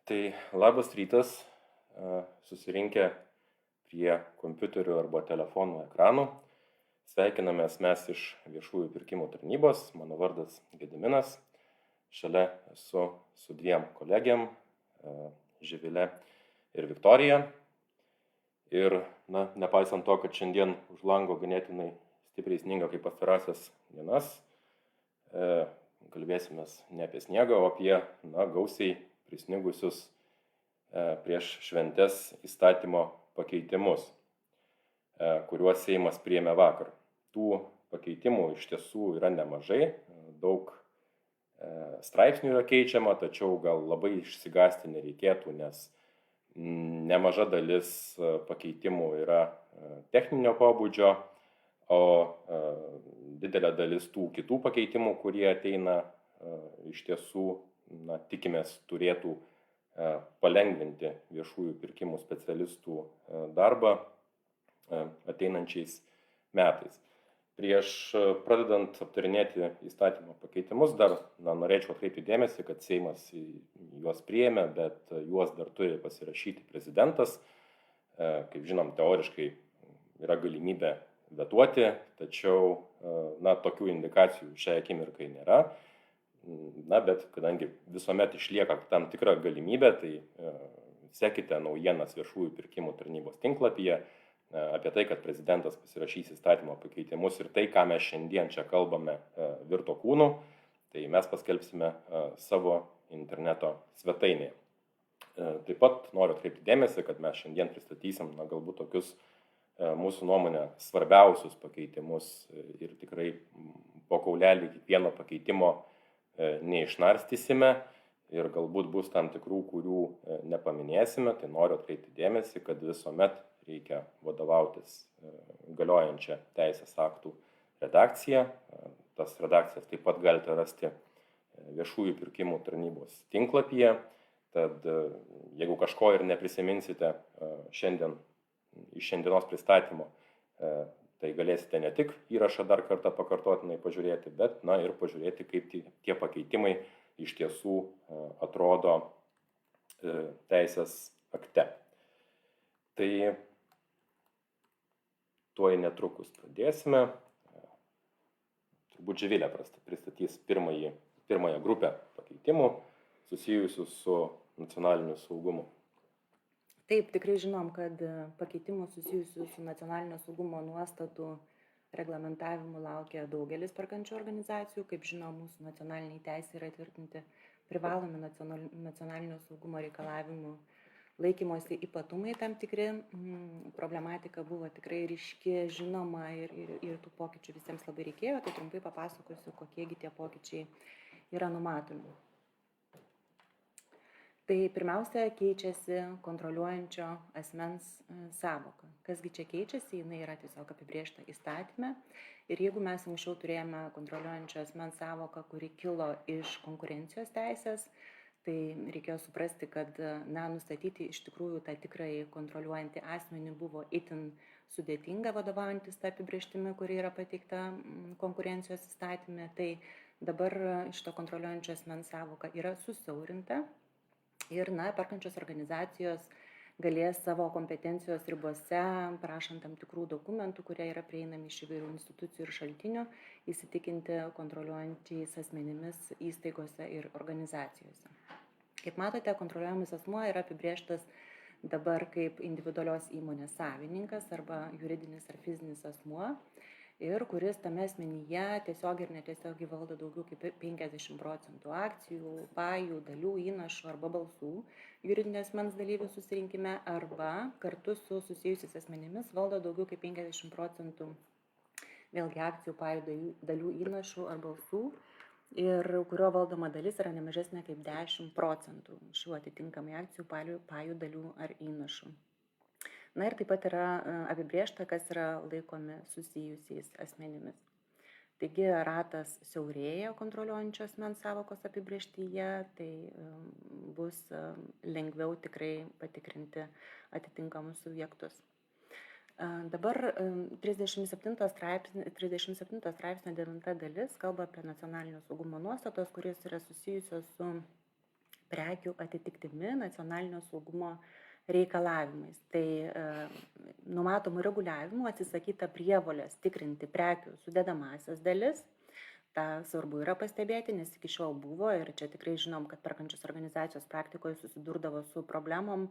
Tai labas rytas, susirinkę prie kompiuterių arba telefonų ekranų. Sveikinamės mes iš viešųjų pirkimų tarnybos, mano vardas Gediminas. Šalia esu su dviem kolegėm, Živilė ir Viktorija. Ir, nepaisant to, kad šiandien už lango ganėtinai stipriai sninga kaip pastarąsias dienas, kalbėsimės ne apie sniegą, o apie gausiai prisnigusius prieš šventes įstatymo pakeitimus, kuriuos Seimas priėmė vakar. Tų pakeitimų iš tiesų yra nemažai, daug straipsnių yra keičiama, tačiau gal labai išsigąsti nereikėtų, nes nemaža dalis pakeitimų yra techninio pobūdžio, o didelė dalis tų kitų pakeitimų, kurie ateina, iš tiesų, tikimės, turėtų palengvinti viešųjų pirkimų specialistų darbą ateinančiais metais. Prieš pradedant aptarinėti įstatymo pakeitimus, dar norėčiau atkreipti dėmesį, kad Seimas juos priėmė, bet juos dar turi pasirašyti prezidentas. Kaip žinom, teoriškai yra galimybė vetuoti, tačiau tokių indikacijų šiai akimirkai nėra. Bet kadangi visuomet išlieka tam tikra galimybė, tai sekite naujienas viešųjų pirkimų tarnybos tinklapyje apie tai, kad prezidentas pasirašys įstatymo pakeitimus ir tai, ką mes šiandien čia kalbame, virto kūnu, tai mes paskelbsime savo interneto svetainėje. Taip pat noriu atkreipti dėmesį, kad mes šiandien pristatysim galbūt tokius mūsų nuomonę svarbiausius pakeitimus ir tikrai po kaulelį kiekvieno pakeitimo neišnarstysime ir galbūt bus tam tikrų, kurių nepaminėsime, tai noriu atkreipti dėmesį, kad visuomet reikia vadovautis galiojančią teisės aktų redakciją. Tas redakcijas taip pat galite rasti viešųjų pirkimų tarnybos tinklapyje, tad jeigu kažko ir neprisiminsite iš šiandienos pristatymo, tai galėsite ne tik įrašą dar kartą pakartotinai pažiūrėti, bet ir pažiūrėti, kaip tie pakeitimai iš tiesų atrodo teisės akte. Tai tuoj netrukus pradėsime. Turbūt Živilė pristatys pirmąją grupę pakeitimų susijusių su nacionaliniu saugumu. Taip, tikrai žinom, kad pakeitimų susijusių su nacionalinio saugumo nuostatų reglamentavimu laukia daugelis perkančių organizacijų. Kaip žinom, mūsų nacionaliniai teisė yra tvirtinti privalomi nacionalinio saugumo reikalavimų laikymosi ypatumai tam tikri. Problematika buvo tikrai ryški, žinoma ir tų pokyčių visiems labai reikėjo. Tai trumpai papasakosiu, kokiegi tie pokyčiai yra numatomi. Tai pirmiausia, keičiasi kontroliuojančio asmens sąvoka. Kasgi čia keičiasi, jinai yra tiesiog apibrėžta įstatyme. Ir jeigu mes anksčiau turėjome kontroliuojančio asmens sąvoką, kuri kilo iš konkurencijos teisės, tai reikėjo suprasti, kad nustatyti iš tikrųjų tą tikrai kontroliuojantį asmenį buvo itin sudėtinga vadovaujantis tą apibrėžtimi, kuri yra pateikta konkurencijos įstatyme. Tai dabar šito kontroliuojančio asmens sąvoka yra susiaurinta. Ir perkančios organizacijos galės savo kompetencijos ribose, prašant tam tikrų dokumentų, kurie yra prieinami iš įvairių institucijų ir šaltinių, įsitikinti kontroliuojančiais asmenimis įstaigose ir organizacijose. Kaip matote, kontroliuojamas asmuo yra apibrėžtas dabar kaip individualios įmonės savininkas arba juridinis ar fizinis asmuo, ir kuris tame asmenyje tiesiog ir netiesiogiai valdo daugiau kaip 50% akcijų, pajų, dalių, įnašų arba balsų juridinio asmens dalyvių susirinkime, arba kartu su susijusiais asmenimis valdo daugiau kaip 50% vėlgi akcijų, pajų, dalių, įnašų ar balsų, ir kurio valdoma dalis yra nemažesnė kaip 10% šių atitinkamai akcijų, pajų, dalių ar įnašų. Ir taip pat yra apibrėžta, kas yra laikomi susijusiais asmenimis. Taigi ratas siaurėja kontroliuojančio asmens sąvokos apibrėžtyje, tai bus lengviau tikrai patikrinti atitinkamus subjektus. Dabar 37 straipsnio 9 dalis kalba apie nacionalinio saugumo nuostatos, kurios yra susijusios su prekių atitiktimi nacionalinio saugumo reikalavimais. Tai numatomų reguliavimų atsisakyta prievolės tikrinti prekių sudedamąsias dalis. Ta svarbu yra pastebėti, nes iki šiol buvo ir čia tikrai žinom, kad perkančios organizacijos praktikoje susidurdavo su problemom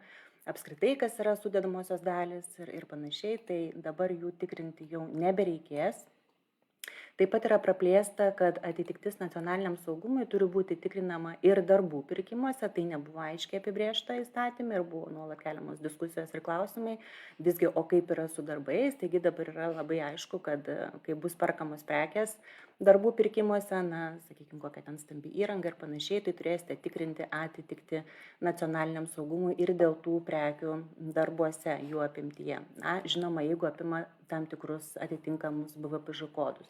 apskritai, kas yra sudedamosios dalis ir panašiai, tai dabar jų tikrinti jau nebereikės. Taip pat yra praplėsta, kad atitiktis nacionaliniam saugumui turi būti tikrinama ir darbų pirkimuose, tai nebuvo aiškiai apibrėžta įstatymė ir buvo nuolat keliamos diskusijos ir klausimai, visgi o kaip yra su darbais, taigi dabar yra labai aišku, kad kai bus perkamos prekės darbų pirkimuose, na, sakykime, kokia ten stambi įranga ir panašiai, tai turėsite tikrinti atitikti nacionaliniam saugumui ir dėl tų prekių darbuose, jų apimtyje. Na, žinoma, jeigu apima tam tikrus atitinkamus BVPŽ kodus.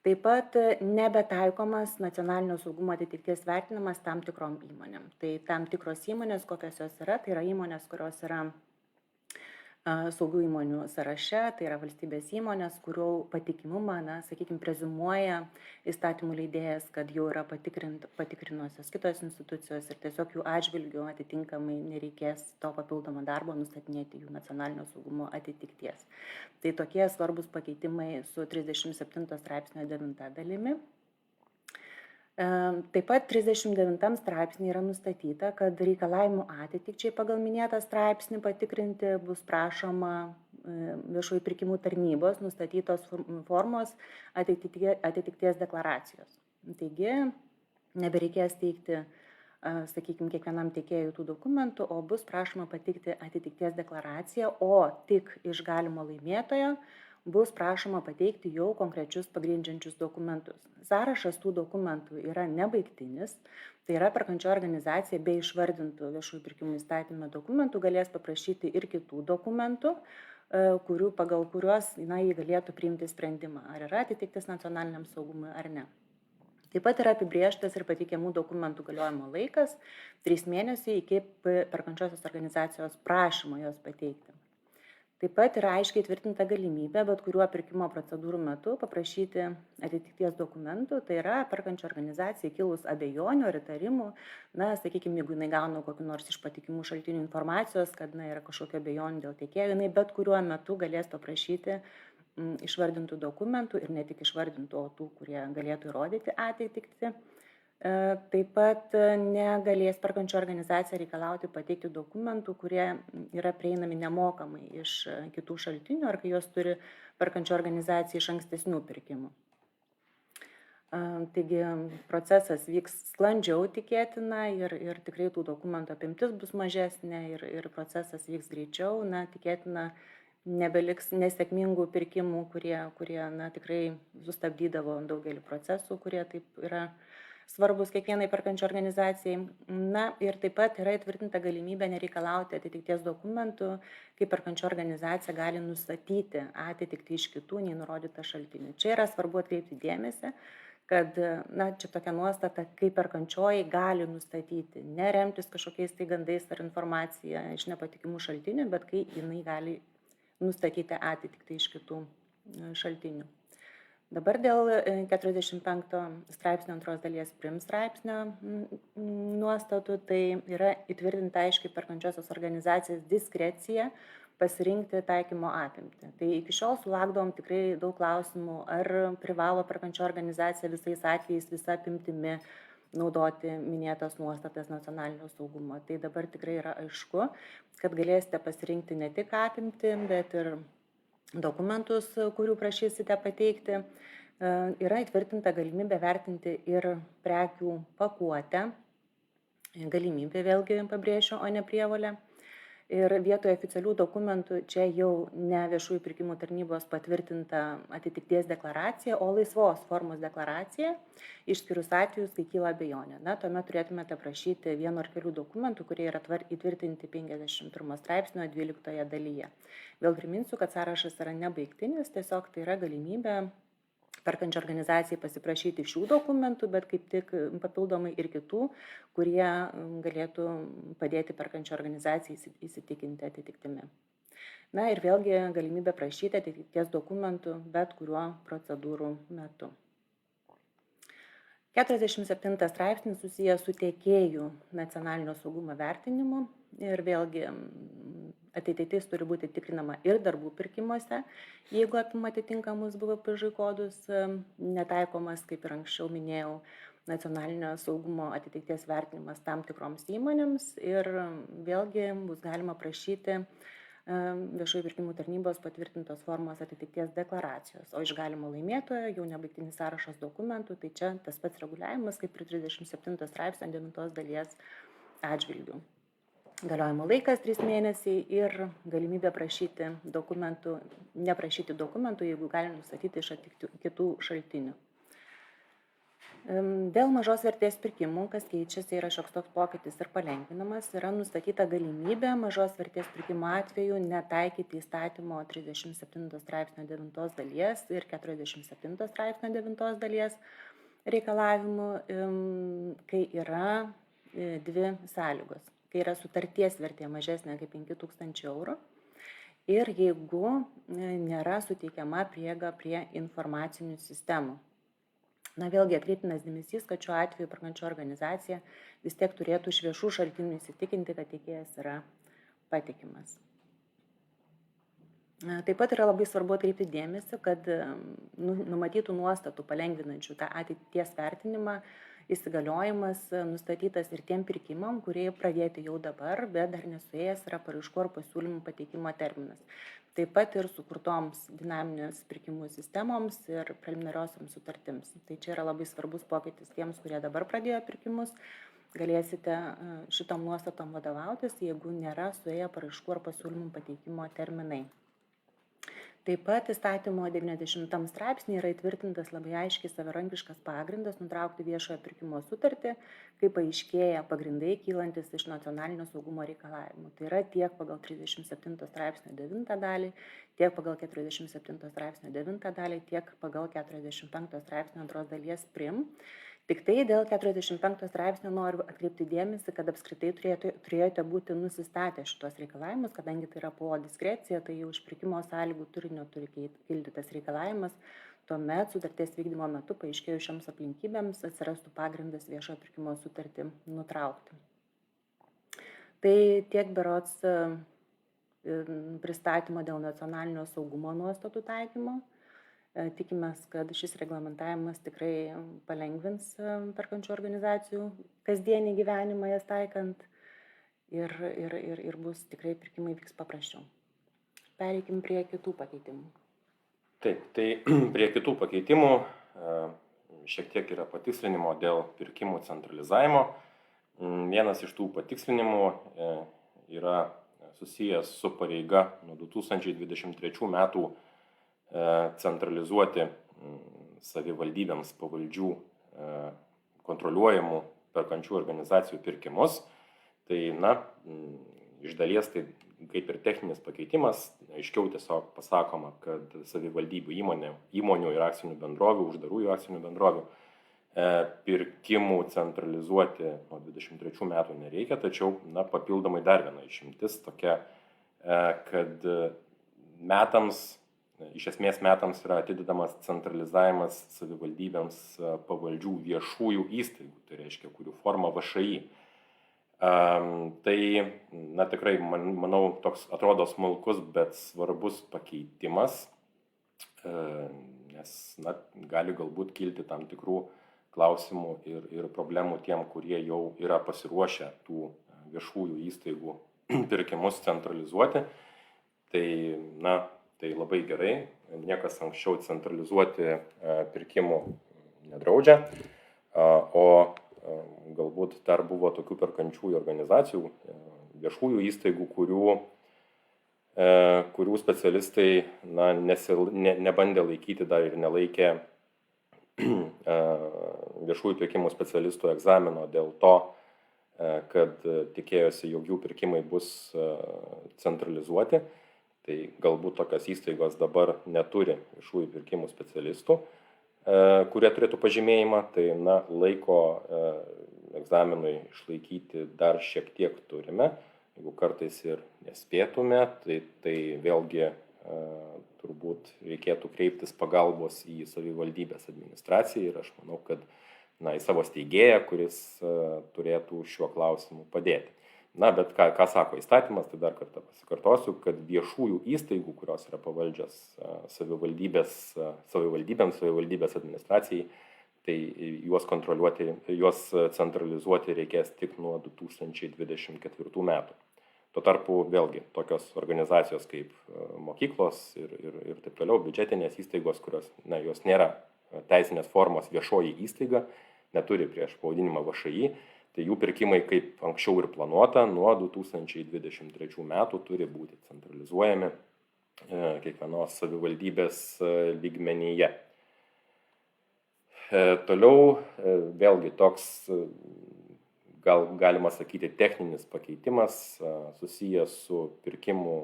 Taip pat nebetaikomas nacionalinio saugumo atitikties vertinimas tam tikrom įmonėm. Tai tam tikros įmonės, kokios jos yra, tai yra įmonės, kurios yra saugių įmonių sąraše, tai yra valstybės įmonės, kurių patikimumą, na, sakykime, preziumuoja įstatymų leidėjas, kad jau yra patikrinusios kitos institucijos ir tiesiog jų atžvilgių atitinkamai nereikės to papildomo darbo nustatinėti jų nacionalinio saugumo atitikties. Tai tokie svarbus pakeitimai su 37 straipsnio 9 dalimi. Taip pat 39 straipsnį yra nustatyta, kad reikalavimų atitikčiai pagal minėtą straipsnį patikrinti bus prašoma viešųjų pirkimų tarnybos nustatytos formos atitikties deklaracijos. Taigi, nebereikės teikti, sakykime, kiekvienam tiekėjui tų dokumentų, o bus prašoma pateikti atitikties deklaraciją, o tik iš galimo laimėtojo bus prašoma pateikti jau konkrečius pagrindžiančius dokumentus. Sąrašas tų dokumentų yra nebaigtinis, tai yra perkančioji organizacija be išvardintų viešųjų pirkimų įstatyme dokumentų galės paprašyti ir kitų dokumentų, pagal kuriuos jį galėtų priimti sprendimą, ar yra atitiktis nacionaliniam saugumui ar ne. Taip pat yra apibrėžtas ir pateikiamų dokumentų galiojimo laikas 3 mėnesiai iki perkančiosios organizacijos prašymo jos pateikti. Taip pat yra aiškiai tvirtinta galimybė bet kuriuo pirkimo procedūrų metu paprašyti atitikties dokumentų, tai yra perkančio organizacijai kilus abejonių ar įtarimų, na, sakykime, jeigu jinai gauna kokių nors iš patikimų šaltinių informacijos, kad yra kažkokio abejonių dėl tiekėjų, jinai bet kuriuo metu galės paprašyti išvardintų dokumentų ir ne tik išvardintų, o tų, kurie galėtų įrodyti atitikti. Taip pat negalės perkančio organizacija reikalauti pateikti dokumentų, kurie yra prieinami nemokamai iš kitų šaltinių ar kai jos turi perkančio organizacija iš ankstesnių pirkimų. Taigi procesas vyks sklandžiau tikėtina ir tikrai tų dokumentų apimtis bus mažesnė ir procesas vyks greičiau, na, tikėtina nebeliks nesėkmingų pirkimų, kurie na, tikrai sustabdydavo daugelį procesų, kurie taip yra svarbus kiekvienai perkančio organizacijai. Na ir taip pat yra įtvirtinta galimybė nereikalauti atitikties dokumentų, kai perkančio organizacija gali nustatyti atitikti iš kitų nei nurodytą šaltinių. Čia yra svarbu atkreipti dėmesį, kad na, čia tokia nuostata, kai perkančioji gali nustatyti, neremtis kažkokiais tai gandais ar informacija iš nepatikimų šaltinių, bet kai jinai gali nustatyti atitikti iš kitų šaltinių. Dabar dėl 45 straipsnio 2 dalies prim straipsnio nuostatų, tai yra įtvirtinta aiškiai perkančiosios organizacijos diskrecija pasirinkti taikymo apimtį. Tai iki šiol sulaukdavom tikrai daug klausimų, ar privalo perkančioji organizacija visais atvejais visą apimtimi naudoti minėtas nuostatas nacionalinio saugumo. Tai dabar tikrai yra aišku, kad galėsite pasirinkti ne tik apimtį, bet ir dokumentus, kurių prašysite pateikti. Yra įtvirtinta galimybė vertinti ir prekių pakuotę, galimybė vėlgi pabrėšiu, o ne prievolė. Ir vietoje oficialių dokumentų čia jau ne viešųjų pirkimų tarnybos patvirtinta atitikties deklaracija, o laisvos formos deklaracija, išskyrus atvejus, kai kyla abejonė. Na, tuomet turėtumėte prašyti vieno ar kelių dokumentų, kurie yra įtvirtinti 51 straipsnio 12 dalyje. Vėl priminsiu, kad sąrašas yra nebaigtinis, tiesiog tai yra galimybė perkančio organizacijai pasiprašyti šių dokumentų, bet kaip tik papildomai ir kitų, kurie galėtų padėti perkančio organizacijai įsitikinti atitiktimi. Na ir vėlgi galimybė prašyti atitikties dokumentų bet kuriuo procedūrų metu. 47 straipsnis susijęs su tiekėjų nacionalinio saugumo vertinimu ir vėlgi ateitis turi būti tikrinama ir darbų pirkimuose, jeigu apima atitinkamus BVPŽ kodus, netaikomas, kaip ir anksčiau minėjau, nacionalinio saugumo atitikties vertinimas tam tikroms įmonėms ir vėlgi bus galima prašyti viešųjų pirkimų tarnybos patvirtintos formos atitikties deklaracijos, o iš galimo laimėtojo jau nebaigtinis sąrašas dokumentų, tai čia tas pats reguliavimas kaip ir 37 straipsnio 9 dalies atžvilgių. Galiojimo laikas 3 mėnesiai ir galimybė prašyti dokumentų, neprašyti dokumentų, jeigu gali nustatyti iš kitų šaltinių. Dėl mažos vertės pirkimų, kas keičiasi, yra šioks toks pokytis ir palengvinamas, yra nustatyta galimybė mažos vertės pirkimo atveju netaikyti įstatymo 37 straipsnio 9 dalies ir 47 straipsnio 9 dalies reikalavimų, kai yra dvi sąlygos. Kai yra sutarties vertė mažesnė kaip 5000 eurų ir jeigu nėra suteikiama prieiga prie informacinių sistemų. Na vėlgi atkreiptinas dėmesys, kad šiuo atveju perkančioji organizacija vis tiek turėtų iš viešų šaltinių įsitikinti, kad tiekėjas yra patikimas. Taip pat yra labai svarbu atkreipti dėmesį, kad numatytų nuostatų palengvinančių tą ateities vertinimą įsigaliojimas nustatytas ir tiem pirkimam, kurie pradėti jau dabar, bet dar nesuėjęs yra paraiškų ar pasiūlymų pateikimo terminas. Taip pat ir sukurtoms dinaminės pirkimų sistemoms ir preliminariosioms sutartims. Tai čia yra labai svarbus pokytis tiems, kurie dabar pradėjo pirkimus. Galėsite šitom nuostatom vadovautis, jeigu nėra suėję paraiškų ar pasiūlymų pateikimo terminai. Taip pat įstatymo 90 straipsnį yra įtvirtintas labai aiškiai savarankiškas pagrindas nutraukti viešojo pirkimo sutartį, kai paaiškėja pagrindai kylantis iš nacionalinio saugumo reikalavimų. Tai yra tiek pagal 37 straipsnio 9 dalį, tiek pagal 47 straipsnio 9 dalį, tiek pagal 45 straipsnio 2 dalies prim. Tik tai dėl 45 straipsnio noriu atkreipti dėmesį, kad apskritai turėjote būti nusistatę šitos reikalavimus, kadangi tai yra PO diskrecija, tai jau iš pirkimo sąlygų turinio turi kilti tas reikalavimas, tuomet sutarties vykdymo metu paaiškėjus šioms aplinkybėms atsirastų pagrindas viešojo pirkimo sutartį nutraukti. Tai tiek berods pristatymo dėl nacionalinio saugumo nuostatų taikymo. Tikimės, kad šis reglamentavimas tikrai palengvins perkančių organizacijų kasdienį gyvenimą jas taikant ir bus tikrai pirkimai vyks paprasčiau. Pereikim prie kitų pakeitimų. Taip, tai prie kitų pakeitimų šiek tiek yra patikslinimo dėl pirkimų centralizavimo. Vienas iš tų patikslinimų yra susijęs su pareiga nuo 2023 metų centralizuoti savivaldybėms pavaldžių kontroliuojamų perkančių organizacijų pirkimus. Tai, iš dalies tai kaip ir techninis pakeitimas, aiškiau tiesiog pasakoma, kad savivaldybių įmonių ir akcinių bendrovių, uždarųjų akcinių bendrovių pirkimų centralizuoti nuo 2023 metų nereikia, tačiau papildomai dar viena išimtis tokia, kad iš esmės metams yra atidedamas centralizavimas savivaldybėms pavaldžių viešųjų įstaigų, tai reiškia, kurių forma VŠI. Tai, tikrai, manau, toks atrodo smulkus, bet svarbus pakeitimas, nes, gali galbūt kilti tam tikrų klausimų ir problemų tiem, kurie jau yra pasiruošę tų viešųjų įstaigų pirkimus centralizuoti. Tai labai gerai, niekas anksčiau centralizuoti pirkimų nedraudžia, o galbūt dar buvo tokių perkančiųjų organizacijų, viešųjų įstaigų, kurių specialistai nebandė laikyti dar ir nelaikė viešųjų pirkimų specialistų egzamino dėl to, kad tikėjosi, jog jų pirkimai bus centralizuoti. Tai galbūt tokios įstaigos dabar neturi viešųjų pirkimų specialistų, kurie turėtų pažymėjimą, tai laiko egzaminui išlaikyti dar šiek tiek turime. Jeigu kartais ir nespėtume, tai vėlgi turbūt reikėtų kreiptis pagalbos į savivaldybės administraciją ir aš manau, kad į savo steigėją, kuris turėtų šiuo klausimu padėti. Bet ką sako įstatymas, tai dar kartą pasikartosiu, kad viešųjų įstaigų, kurios yra pavaldžios savivaldybėms administracijai, tai juos kontroliuoti, juos centralizuoti reikės tik nuo 2024 metų. Tuo tarpu vėlgi tokios organizacijos kaip mokyklos ir taip toliau, biudžetinės įstaigos, kurios jos nėra teisinės formos viešoji įstaiga, neturi prieš pavadinimą VŠI, tai jų pirkimai, kaip anksčiau ir planuota, nuo 2023 metų turi būti centralizuojami kiekvienos savivaldybės lygmenyje. Toliau vėlgi toks, galima sakyti, techninis pakeitimas susijęs su pirkimų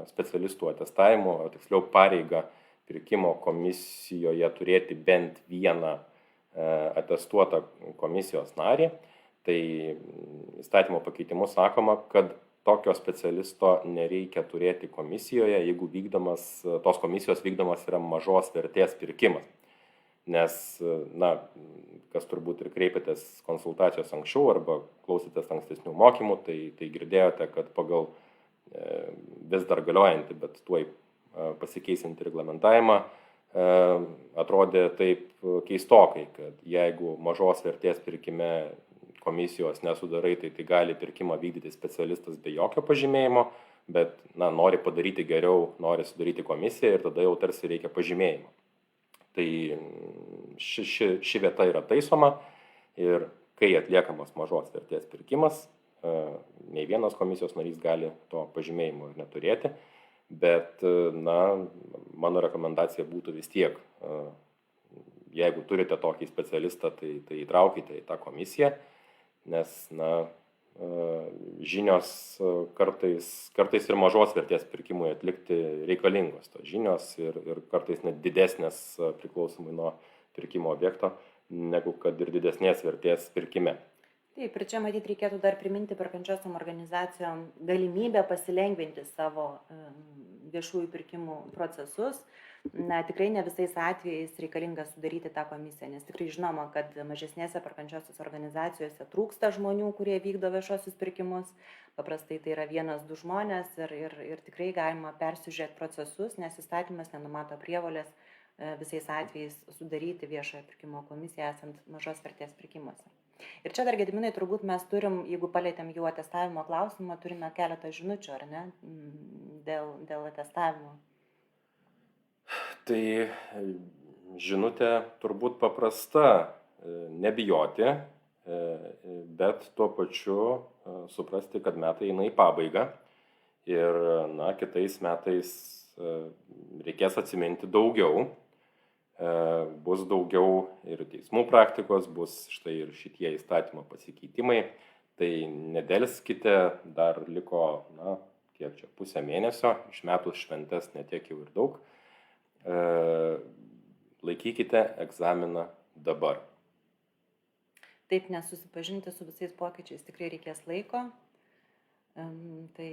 specialistų atestavimu, o tiksliau pareiga pirkimo komisijoje turėti bent vieną atestuotą komisijos narį. Tai įstatymo pakeitimu sakoma, kad tokio specialisto nereikia turėti komisijoje, jeigu tos komisijos vykdomas yra mažos vertės pirkimas. Nes, kas turbūt ir kreipėtės konsultacijos anksčiau arba klausytės ankstesnių mokymų, tai girdėjote, kad pagal vis dar galiojantį, bet tuoj pasikeisinti reglamentavimą, atrodė taip keistokai, kad jeigu mažos vertės pirkime komisijos nesudarai, tai gali pirkimą vykdyti specialistas be jokio pažymėjimo, bet nori padaryti geriau, nori sudaryti komisiją ir tada jau tarsi reikia pažymėjimo. Tai ši vieta yra taisoma ir kai atliekamas mažos vertės pirkimas, nei vienas komisijos narys gali to pažymėjimo ir neturėti, bet mano rekomendacija būtų vis tiek, jeigu turite tokį specialistą, tai įtraukite į tą komisiją, nes žinios kartais ir mažos vertės pirkimui atlikti reikalingos tos žinios ir kartais net didesnės priklausomai nuo pirkimo objekto, negu kad ir didesnės vertės pirkime. Taip, ir čia matyti reikėtų dar priminti perkančiosiom organizacijom galimybę pasilengvinti savo viešųjų pirkimų procesus. Tikrai ne visais atvejais reikalinga sudaryti tą komisiją, nes tikrai žinoma, kad mažesnėse perkančiosios organizacijose trūksta žmonių, kurie vykdo viešosius pirkimus. Paprastai tai yra 1-2 žmonės ir tikrai galima persižiūrėti procesus, nes įstatymas nenumato prievolės visais atvejais sudaryti viešojo pirkimo komisiją esant mažos vertės pirkimuose. Ir čia dar, Gediminai, turbūt mes turim, jeigu palėtėm jų atestavimo klausimą, turime keletą žinučių, ar ne, dėl atestavimo. Tai žinutė turbūt paprasta, nebijoti, bet tuo pačiu suprasti, kad metai eina į pabaigą ir kitais metais reikės atsiminti daugiau, bus daugiau ir teismų praktikos, bus štai ir šitie įstatymo pasikeitimai, tai nedelskite, dar liko, kiek čia, pusę mėnesio, iš metų šventės netiek jau ir daug. Laikykite egzaminą dabar. Taip, nes susipažinti su visais pokyčiais tikrai reikės laiko. Tai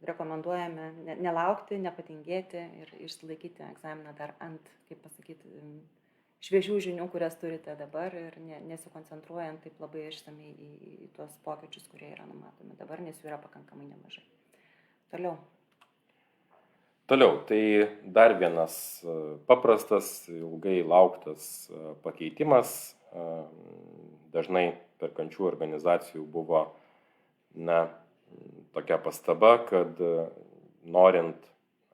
rekomenduojame nelaukti, nepatingėti ir išsilaikyti egzaminą dar ant, kaip pasakyti, šviežių žinių, kurias turite dabar ir nesikoncentruojant taip labai išsamei į tuos pokyčius, kurie yra numatomi dabar, nes jų yra pakankamai nemažai. Toliau, tai dar vienas paprastas, ilgai lauktas pakeitimas. Dažnai perkančių organizacijų buvo tokia pastaba, kad norint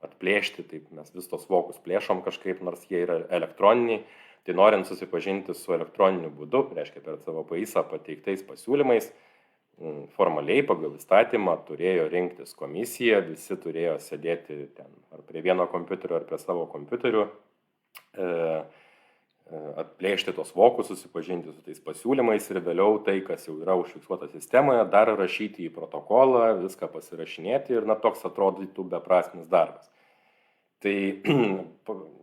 atplėšti, taip mes vis tos vokus plėšom kažkaip, nors jie yra elektroniniai, tai norint susipažinti su elektroniniu būdu, reiškia per savo paisą pateiktais pasiūlymais, formaliai pagal įstatymą turėjo rinktis komisija, visi turėjo sėdėti ten ar prie vieno kompiuterio, ar prie savo kompiuterių, atplėšti tos vokus, susipažinti su tais pasiūlymais ir vėliau tai, kas jau yra užfiksuota sistemoje, dar rašyti į protokolą, viską pasirašinėti ir toks atrodytų beprasmis darbas. Tai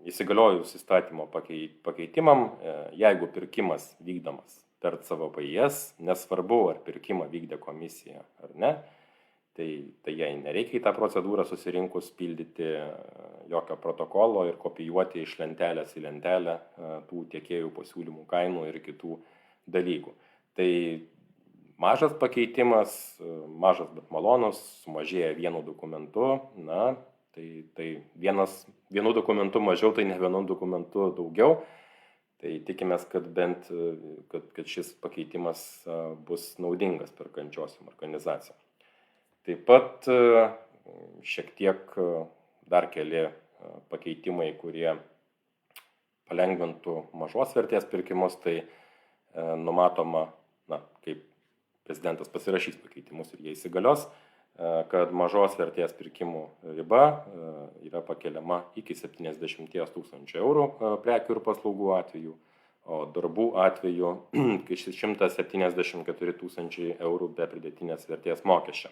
įsigaliojus įstatymo pakeitimam, jeigu pirkimas vykdomas per CVPIS, nesvarbu, ar pirkimą vykdė komisija ar ne, tai jai nereikia į tą procedūrą susirinkus pildyti jokio protokolo ir kopijuoti iš lentelės į lentelę tų tiekėjų pasiūlymų kainų ir kitų dalykų. Tai mažas pakeitimas, mažas bet malonus, sumažėja vienu dokumentu, na, tai vienu dokumentu mažiau, tai ne vienu dokumentu daugiau. Tai tikimės, kad kad šis pakeitimas bus naudingas perkančiosiom organizacijom. Taip pat šiek tiek dar keli pakeitimai, kurie palengvintų mažos vertės pirkimus, tai numatoma, kaip prezidentas pasirašys pakeitimus ir jie įsigalios, kad mažos vertės pirkimų riba yra pakeliama iki 70 000 eurų prekių ir paslaugų atveju, o darbų atveju iki 174 000 eurų be pridėtinės vertės mokesčio.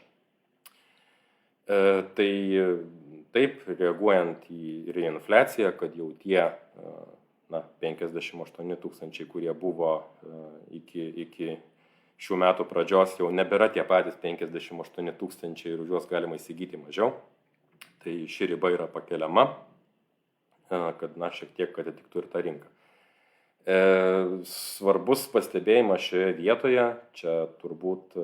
Tai taip, reaguojant ir į infliaciją, kad jau tie 58 000, kurie buvo iki šių metų pradžios, jau nebėra tie patys 58 000 ir už juos galima įsigyti mažiau. Tai ši riba yra pakeliama, kad šiek tiek atitiktų ir tą rinką. Svarbus pastebėjimas šioje vietoje, čia turbūt,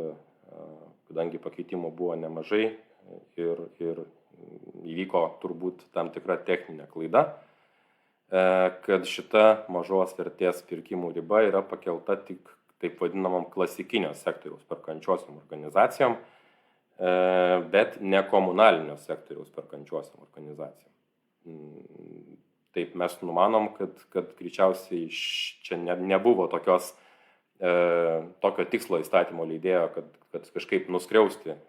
kadangi pakeitimų buvo nemažai ir įvyko turbūt tam tikra techninė klaida, kad šita mažos vertės pirkimų riba yra pakelta tik taip vadinamam klasikinio sektoriaus perkančiosiom organizacijom, bet ne komunalinio sektoriaus perkančiosiom organizacijom. Taip mes numanom, kad greičiausiai čia nebuvo tokio tikslo įstatymo leidėjo, kad kažkaip nuskriausti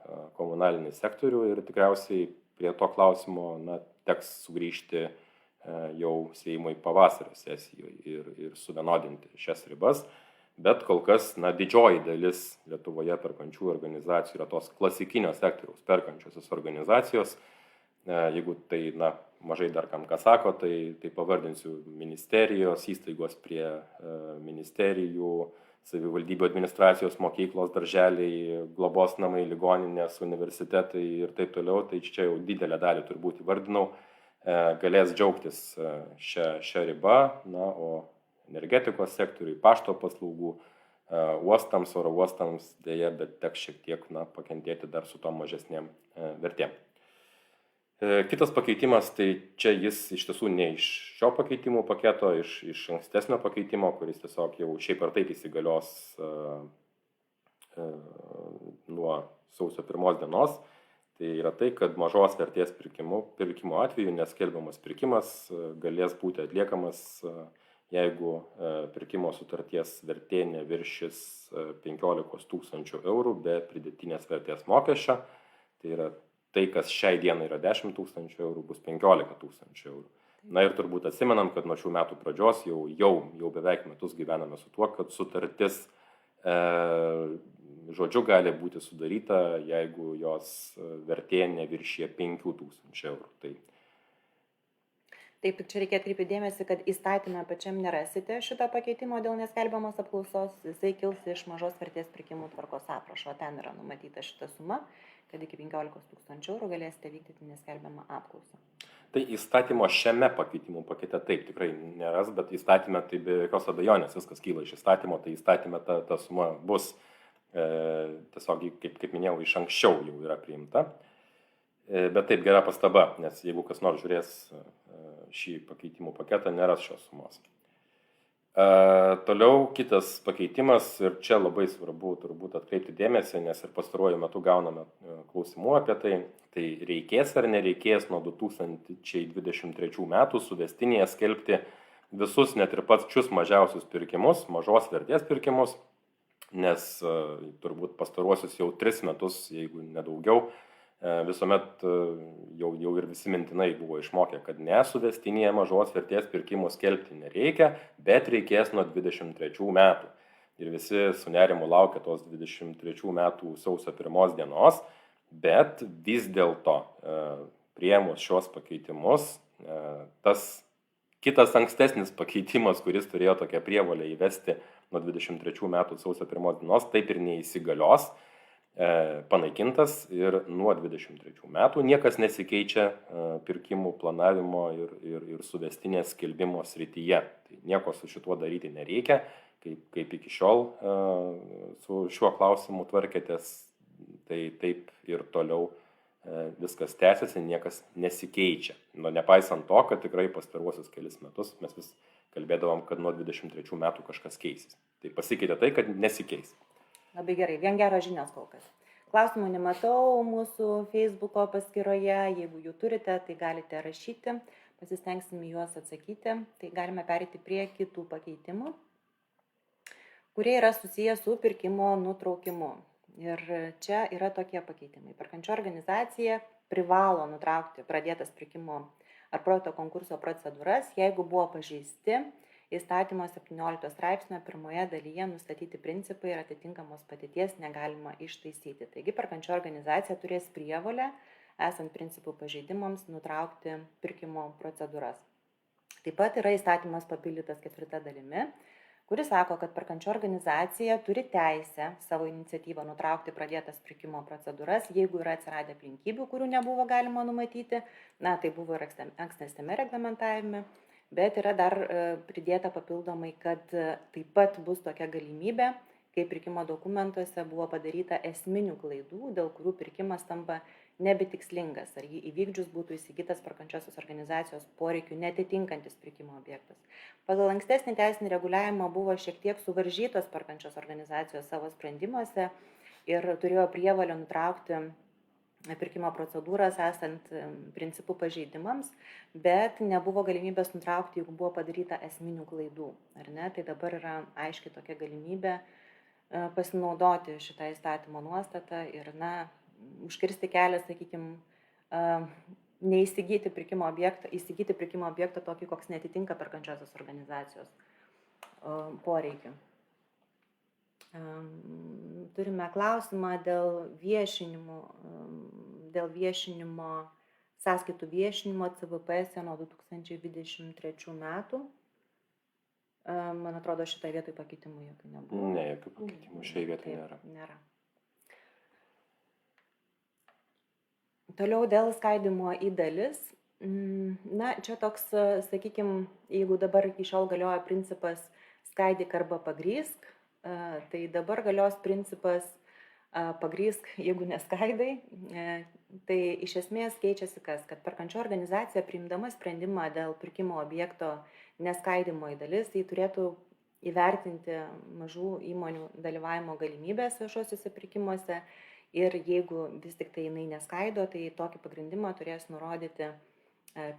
komunalinį sektorių ir tikriausiai prie to klausimo teks sugrįžti jau Seimui pavasario sesijoje ir suvienodinti šias ribas, bet kol kas didžioji dalis Lietuvoje perkančių organizacijų yra tos klasikinio sektoriaus perkančiosios organizacijos. Jeigu tai mažai dar kam ką sako, tai pavardinsiu ministerijos, įstaigos prie ministerijų, savivaldybių administracijos, mokyklos, darželiai, globos namai, ligoninės, universitetai ir taip toliau. Tai čia jau didelę dalį turbūt įvardinau, galės džiaugtis šią ribą, o energetikos sektoriui, pašto paslaugų, uostams, oro uostams dėja, bet teks šiek tiek pakentėti dar su tom mažesnėm vertėm. Kitas pakeitimas, tai čia jis iš tiesų ne iš šio pakeitimų paketo, iš ankstesnio pakeitimo, kuris tiesiog jau šiaip ar taip įsigalios nuo sausio 1 dienos. Tai yra tai, kad mažos vertės pirkimo atveju neskelbiamas pirkimas galės būti atliekamas, jeigu pirkimo sutarties vertė neviršis 15 000 eurų be pridėtinės vertės mokesčio. Tai yra tai, kas šiai dienai yra 10 000 eurų, bus 15 000 eurų. Ir turbūt atsimenam, kad nuo šių metų pradžios jau beveik metus gyvename su tuo, kad sutartis žodžiu gali būti sudaryta, jeigu jos vertė neviršė 5 000 eurų. Taip, čia reikia atkreipti dėmesį, kad įstatyme pačiam nerasite šito pakeitimo dėl neskelbiamos apklausos, jisai kils iš mažos vertės pirkimų tvarkos aprašo, ten yra numatyta šita suma, kad iki 15 000 eurų galėsite vykdyti neskelbiamą apklausą. Tai įstatymo šiame pakeitimų pakete taip tikrai neras, bet įstatyme tai be jokios abejonės viskas kyla iš įstatymo, tai įstatyme ta suma bus tiesiog, kaip minėjau, iš anksčiau jau yra priimta. Bet taip, gera pastaba, nes jeigu kas nors žiūrės šį pakeitimų paketą, neras šios sumos. Toliau kitas pakeitimas, ir čia labai svarbu turbūt atkreipti dėmesį, nes ir pastaruoju metu gauname klausimų apie tai, tai reikės ar nereikės nuo 2023 metų suvestinėje skelbti visus net ir pačius mažiausius pirkimus, mažos vertės pirkimus, nes turbūt pastaruosius jau 3 metus, jeigu nedaugiau, visuomet jau ir visi mintinai buvo išmokę, kad suvestinėje mažos vertės pirkimų skelbti nereikia, bet reikės nuo 2023 metų. Ir visi su nerimu laukia tos 2023 metų sausio 1 dienos, bet vis dėlto priėmus šios pakeitimus, tas kitas ankstesnis pakeitimas, kuris turėjo tokią prievolę įvesti nuo 2023 metų sausio 1 dienos, taip ir neįsigalios. panaikintas ir nuo 23 metų niekas nesikeičia pirkimų planavimo ir suvestinės skelbimo srityje. Tai nieko su šituo daryti nereikia, kaip iki šiol su šiuo klausimu tvarkėtės, tai taip ir toliau viskas tęsiasi, niekas nesikeičia. Nepaisant to, kad tikrai pastaruosius kelis metus mes vis kalbėdavom, kad nuo 23 metų kažkas keisis. Tai pasikeitė tai, kad nesikeis. Labai gerai, vien geros žinios kol kas. Klausimų nematau mūsų Facebooko paskyroje, jeigu jų turite, tai galite rašyti, pasistengsime juos atsakyti. Tai galime perėti prie kitų pakeitimų, kurie yra susiję su pirkimo nutraukimu. Ir čia yra tokie pakeitimai. Perkančioji organizacija privalo nutraukti pradėtas pirkimo ar projekto konkurso procedūras, jeigu buvo pažeisti įstatymo 17 straipsnio pirmoje dalyje nustatyti principai ir atitinkamos padėties negalima ištaisyti. Taigi perkančioji organizacija turės prievolę, esant principų pažeidimams, nutraukti pirkimo procedūras. Taip pat yra įstatymas papildytas 4 dalimi, kuris sako, kad perkančioji organizacija turi teisę savo iniciatyvą nutraukti pradėtas pirkimo procedūras, jeigu yra atsiradę aplinkybių, kurių nebuvo galima numatyti. Tai buvo ir ankstesniame reglamentavime. Bet yra dar pridėta papildomai, kad taip pat bus tokia galimybė, kai pirkimo dokumentuose buvo padaryta esminių klaidų, dėl kurių pirkimas tampa nebetikslingas, ar jį įvykdžius būtų įsigytas perkančiosios organizacijos poreikių netitinkantis pirkimo objektas. Pagal ankstesnį teisinį reguliavimą buvo šiek tiek suvaržytos perkančios organizacijos savo sprendimuose ir turėjo prievolę nutraukti pirkimo procedūras esant principų pažeidimams, bet nebuvo galimybės nutraukti, jeigu buvo padaryta esminių klaidų. Ar ne? Tai dabar yra aiškiai tokia galimybė pasinaudoti šitą įstatymo nuostatą ir užkirsti kelią, sakykime, neįsigyti pirkimo objektą, įsigyti pirkimo objektą tokį, koks netitinka perkančiosios organizacijos poreikių. Turime klausimą dėl viešinimo, sąskaitų viešinimo CVPS nuo 2023 metų. Man atrodo, šitoje vietoje pakeitimų jokių nebuvo. Ne, jokių pakeitimų šioje vietoje nėra. Toliau dėl skaidymo į dalis. Čia toks, sakykime, jeigu dabar iki šiol galioja principas skaidyk arba pagrįsk, tai dabar galios principas pagrįsk, jeigu neskaidai. Tai iš esmės keičiasi kas, kad perkančioji organizacija priimdama sprendimą dėl pirkimo objekto neskaidymo į dalis, tai turėtų įvertinti mažų įmonių dalyvavimo galimybės viešuosiuose pirkimuose ir jeigu vis tik tai jinai neskaido, tai tokį pagrindimą turės nurodyti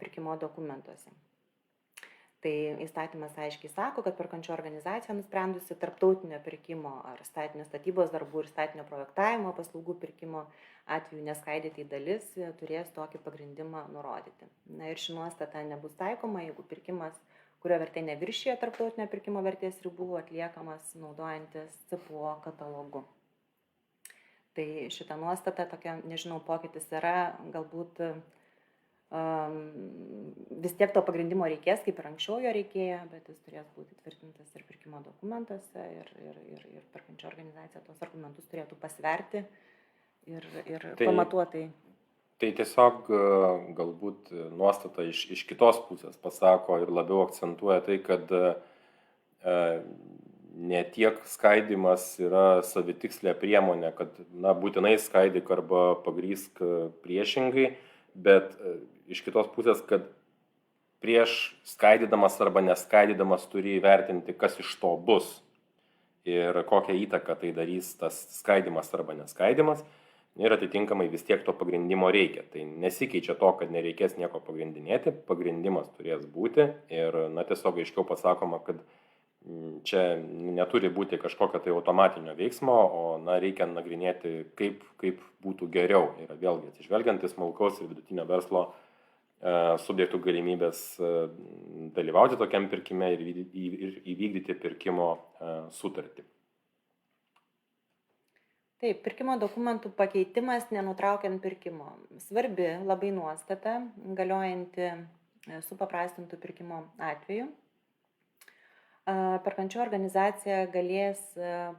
pirkimo dokumentuose. Tai įstatymas aiškiai sako, kad perkančioji organizacija nusprendusi tarptautinio pirkimo ar statinio statybos darbų ir statinio projektavimo paslaugų pirkimo atveju neskaidyti į dalis, turės tokį pagrindimą nurodyti. Ir ši nuostata nebus taikoma, jeigu pirkimas, kurio vertė neviršija tarptautinio pirkimo vertės ribų, atliekamas naudojantis CPO katalogu. Tai šita nuostata, tokia, nežinau, pokytis yra, galbūt vis tiek to pagrindimo reikės, kaip ir anksčiau jo reikėjo, bet jis turės būti tvirtintas ir pirkimo dokumentuose ir perkančioji organizacija tos argumentus turėtų pasverti ir pamatuotai. Tai tiesiog galbūt nuostata iš kitos pusės pasako ir labiau akcentuoja tai, kad ne tiek skaidimas yra savitikslė priemonė, kad būtinai skaidyk arba pagrįsk priešingai, bet iš kitos pusės, kad prieš skaidydamas arba neskaidydamas turi įvertinti, kas iš to bus ir kokią įtaką tai darys tas skaidymas arba neskaidymas ir atitinkamai vis tiek to pagrindimo reikia. Tai nesikeičia to, kad nereikės nieko pagrindinėti, pagrindimas turės būti ir tiesiog aiškiau pasakoma, kad čia neturi būti kažkokio tai automatinio veiksmo, o reikia nagrinėti, kaip būtų geriau. Ir vėlgi atsižvelgiant į smulkaus ir vidutinio verslo subjektų galimybės dalyvauti tokiam pirkime ir įvykdyti pirkimo sutartį. Taip, pirkimo dokumentų pakeitimas nenutraukiant pirkimo. Svarbi labai nuostata, galiojanti supaprastintų pirkimo atveju. Perkančioji organizacija galės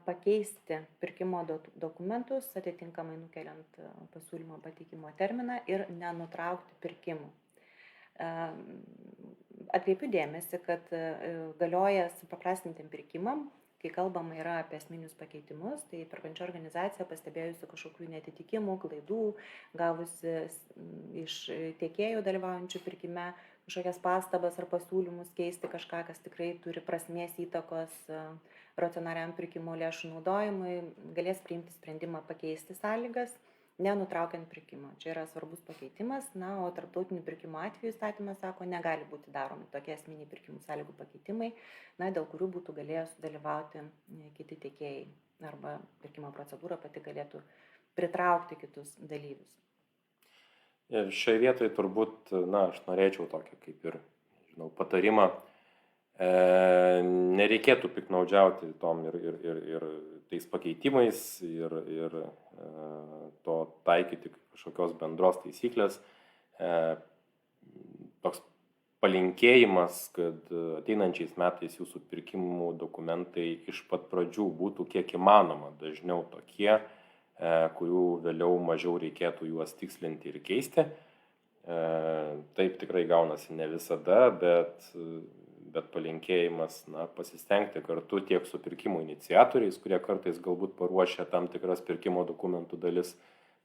pakeisti pirkimo dokumentus, atitinkamai nukeliant pasiūlymo pateikimo terminą ir nenutraukti pirkimų. Atkreipiu dėmesį, kad galioja supaprastintiem pirkimam, kai kalbama yra apie esminius pakeitimus, tai perkančioji organizacija pastebėjusi kažkokių netitikimų, klaidų, gavusi iš tiekėjų dalyvaujančių pirkime kažkokias pastabas ar pasiūlymus keisti kažką, kas tikrai turi prasmės įtakos racionaliam pirkimo lėšų naudojimui, galės priimti sprendimą pakeisti sąlygas, nenutraukiant pirkimo. Čia yra svarbus pakeitimas, o tarptautinių pirkimų atveju įstatymas sako, negali būti daromi tokie esminiai pirkimų sąlygų pakeitimai, dėl kurių būtų galėję sudalyvauti kiti tiekėjai arba pirkimo procedūra pati galėtų pritraukti kitus dalyvius. Ir šioje vietoje turbūt, aš norėčiau tokį kaip ir, patarimą, nereikėtų piknaudžiauti tom ir tais pakeitimais ir to taikyti kažkokios bendros taisyklės. Toks palinkėjimas, kad ateinančiais metais jūsų pirkimų dokumentai iš pat pradžių būtų kiek įmanoma dažniau tokie, kurių vėliau mažiau reikėtų juos tikslinti ir keisti. Taip tikrai gaunasi ne visada, bet palinkėjimas pasistengti kartu tiek su pirkimo iniciatoriais, kurie kartais galbūt paruošia tam tikras pirkimo dokumentų dalis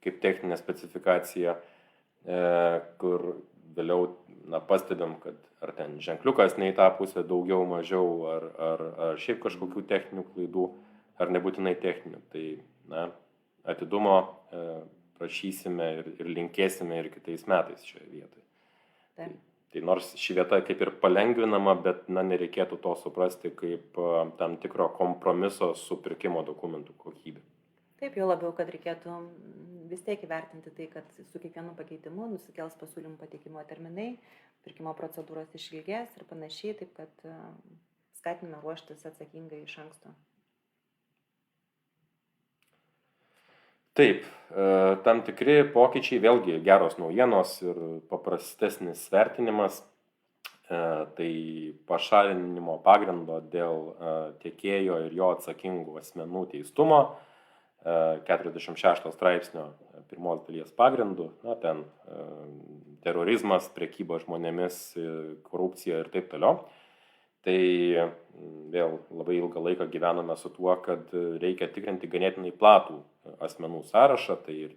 kaip techninė specifikacija, kur vėliau pastebim, kad ar ten ženkliukas ne į tą pusę daugiau, mažiau, ar šiaip kažkokių techninių klaidų, ar nebūtinai techninių. Tai atidumo prašysime ir linkėsime ir kitais metais šioje vietoje. Tai nors ši vieta kaip ir palengvinama, bet nereikėtų to suprasti kaip tam tikro kompromiso su pirkimo dokumentų kokybė. Taip, jau labiau, kad reikėtų vis tiek įvertinti tai, kad su kiekvienu pakeitimu nusikels pasiūlymų pateikimo terminai, pirkimo procedūros išilgės ir panašiai, taip kad skatiname ruoštis atsakingai iš anksto. Taip, tam tikri pokyčiai, vėlgi geros naujienos ir paprastesnis vertinimas, tai pašalinimo pagrindo dėl tiekėjo ir jo atsakingų asmenų teistumo, 46 straipsnio pirmos dalies pagrindų, ten terorizmas, prekyba žmonėmis, korupcija ir taip toliau. Tai vėl labai ilgą laiką gyvename su tuo, kad reikia tikrinti ganėtinai platų asmenų sąrašą, tai ir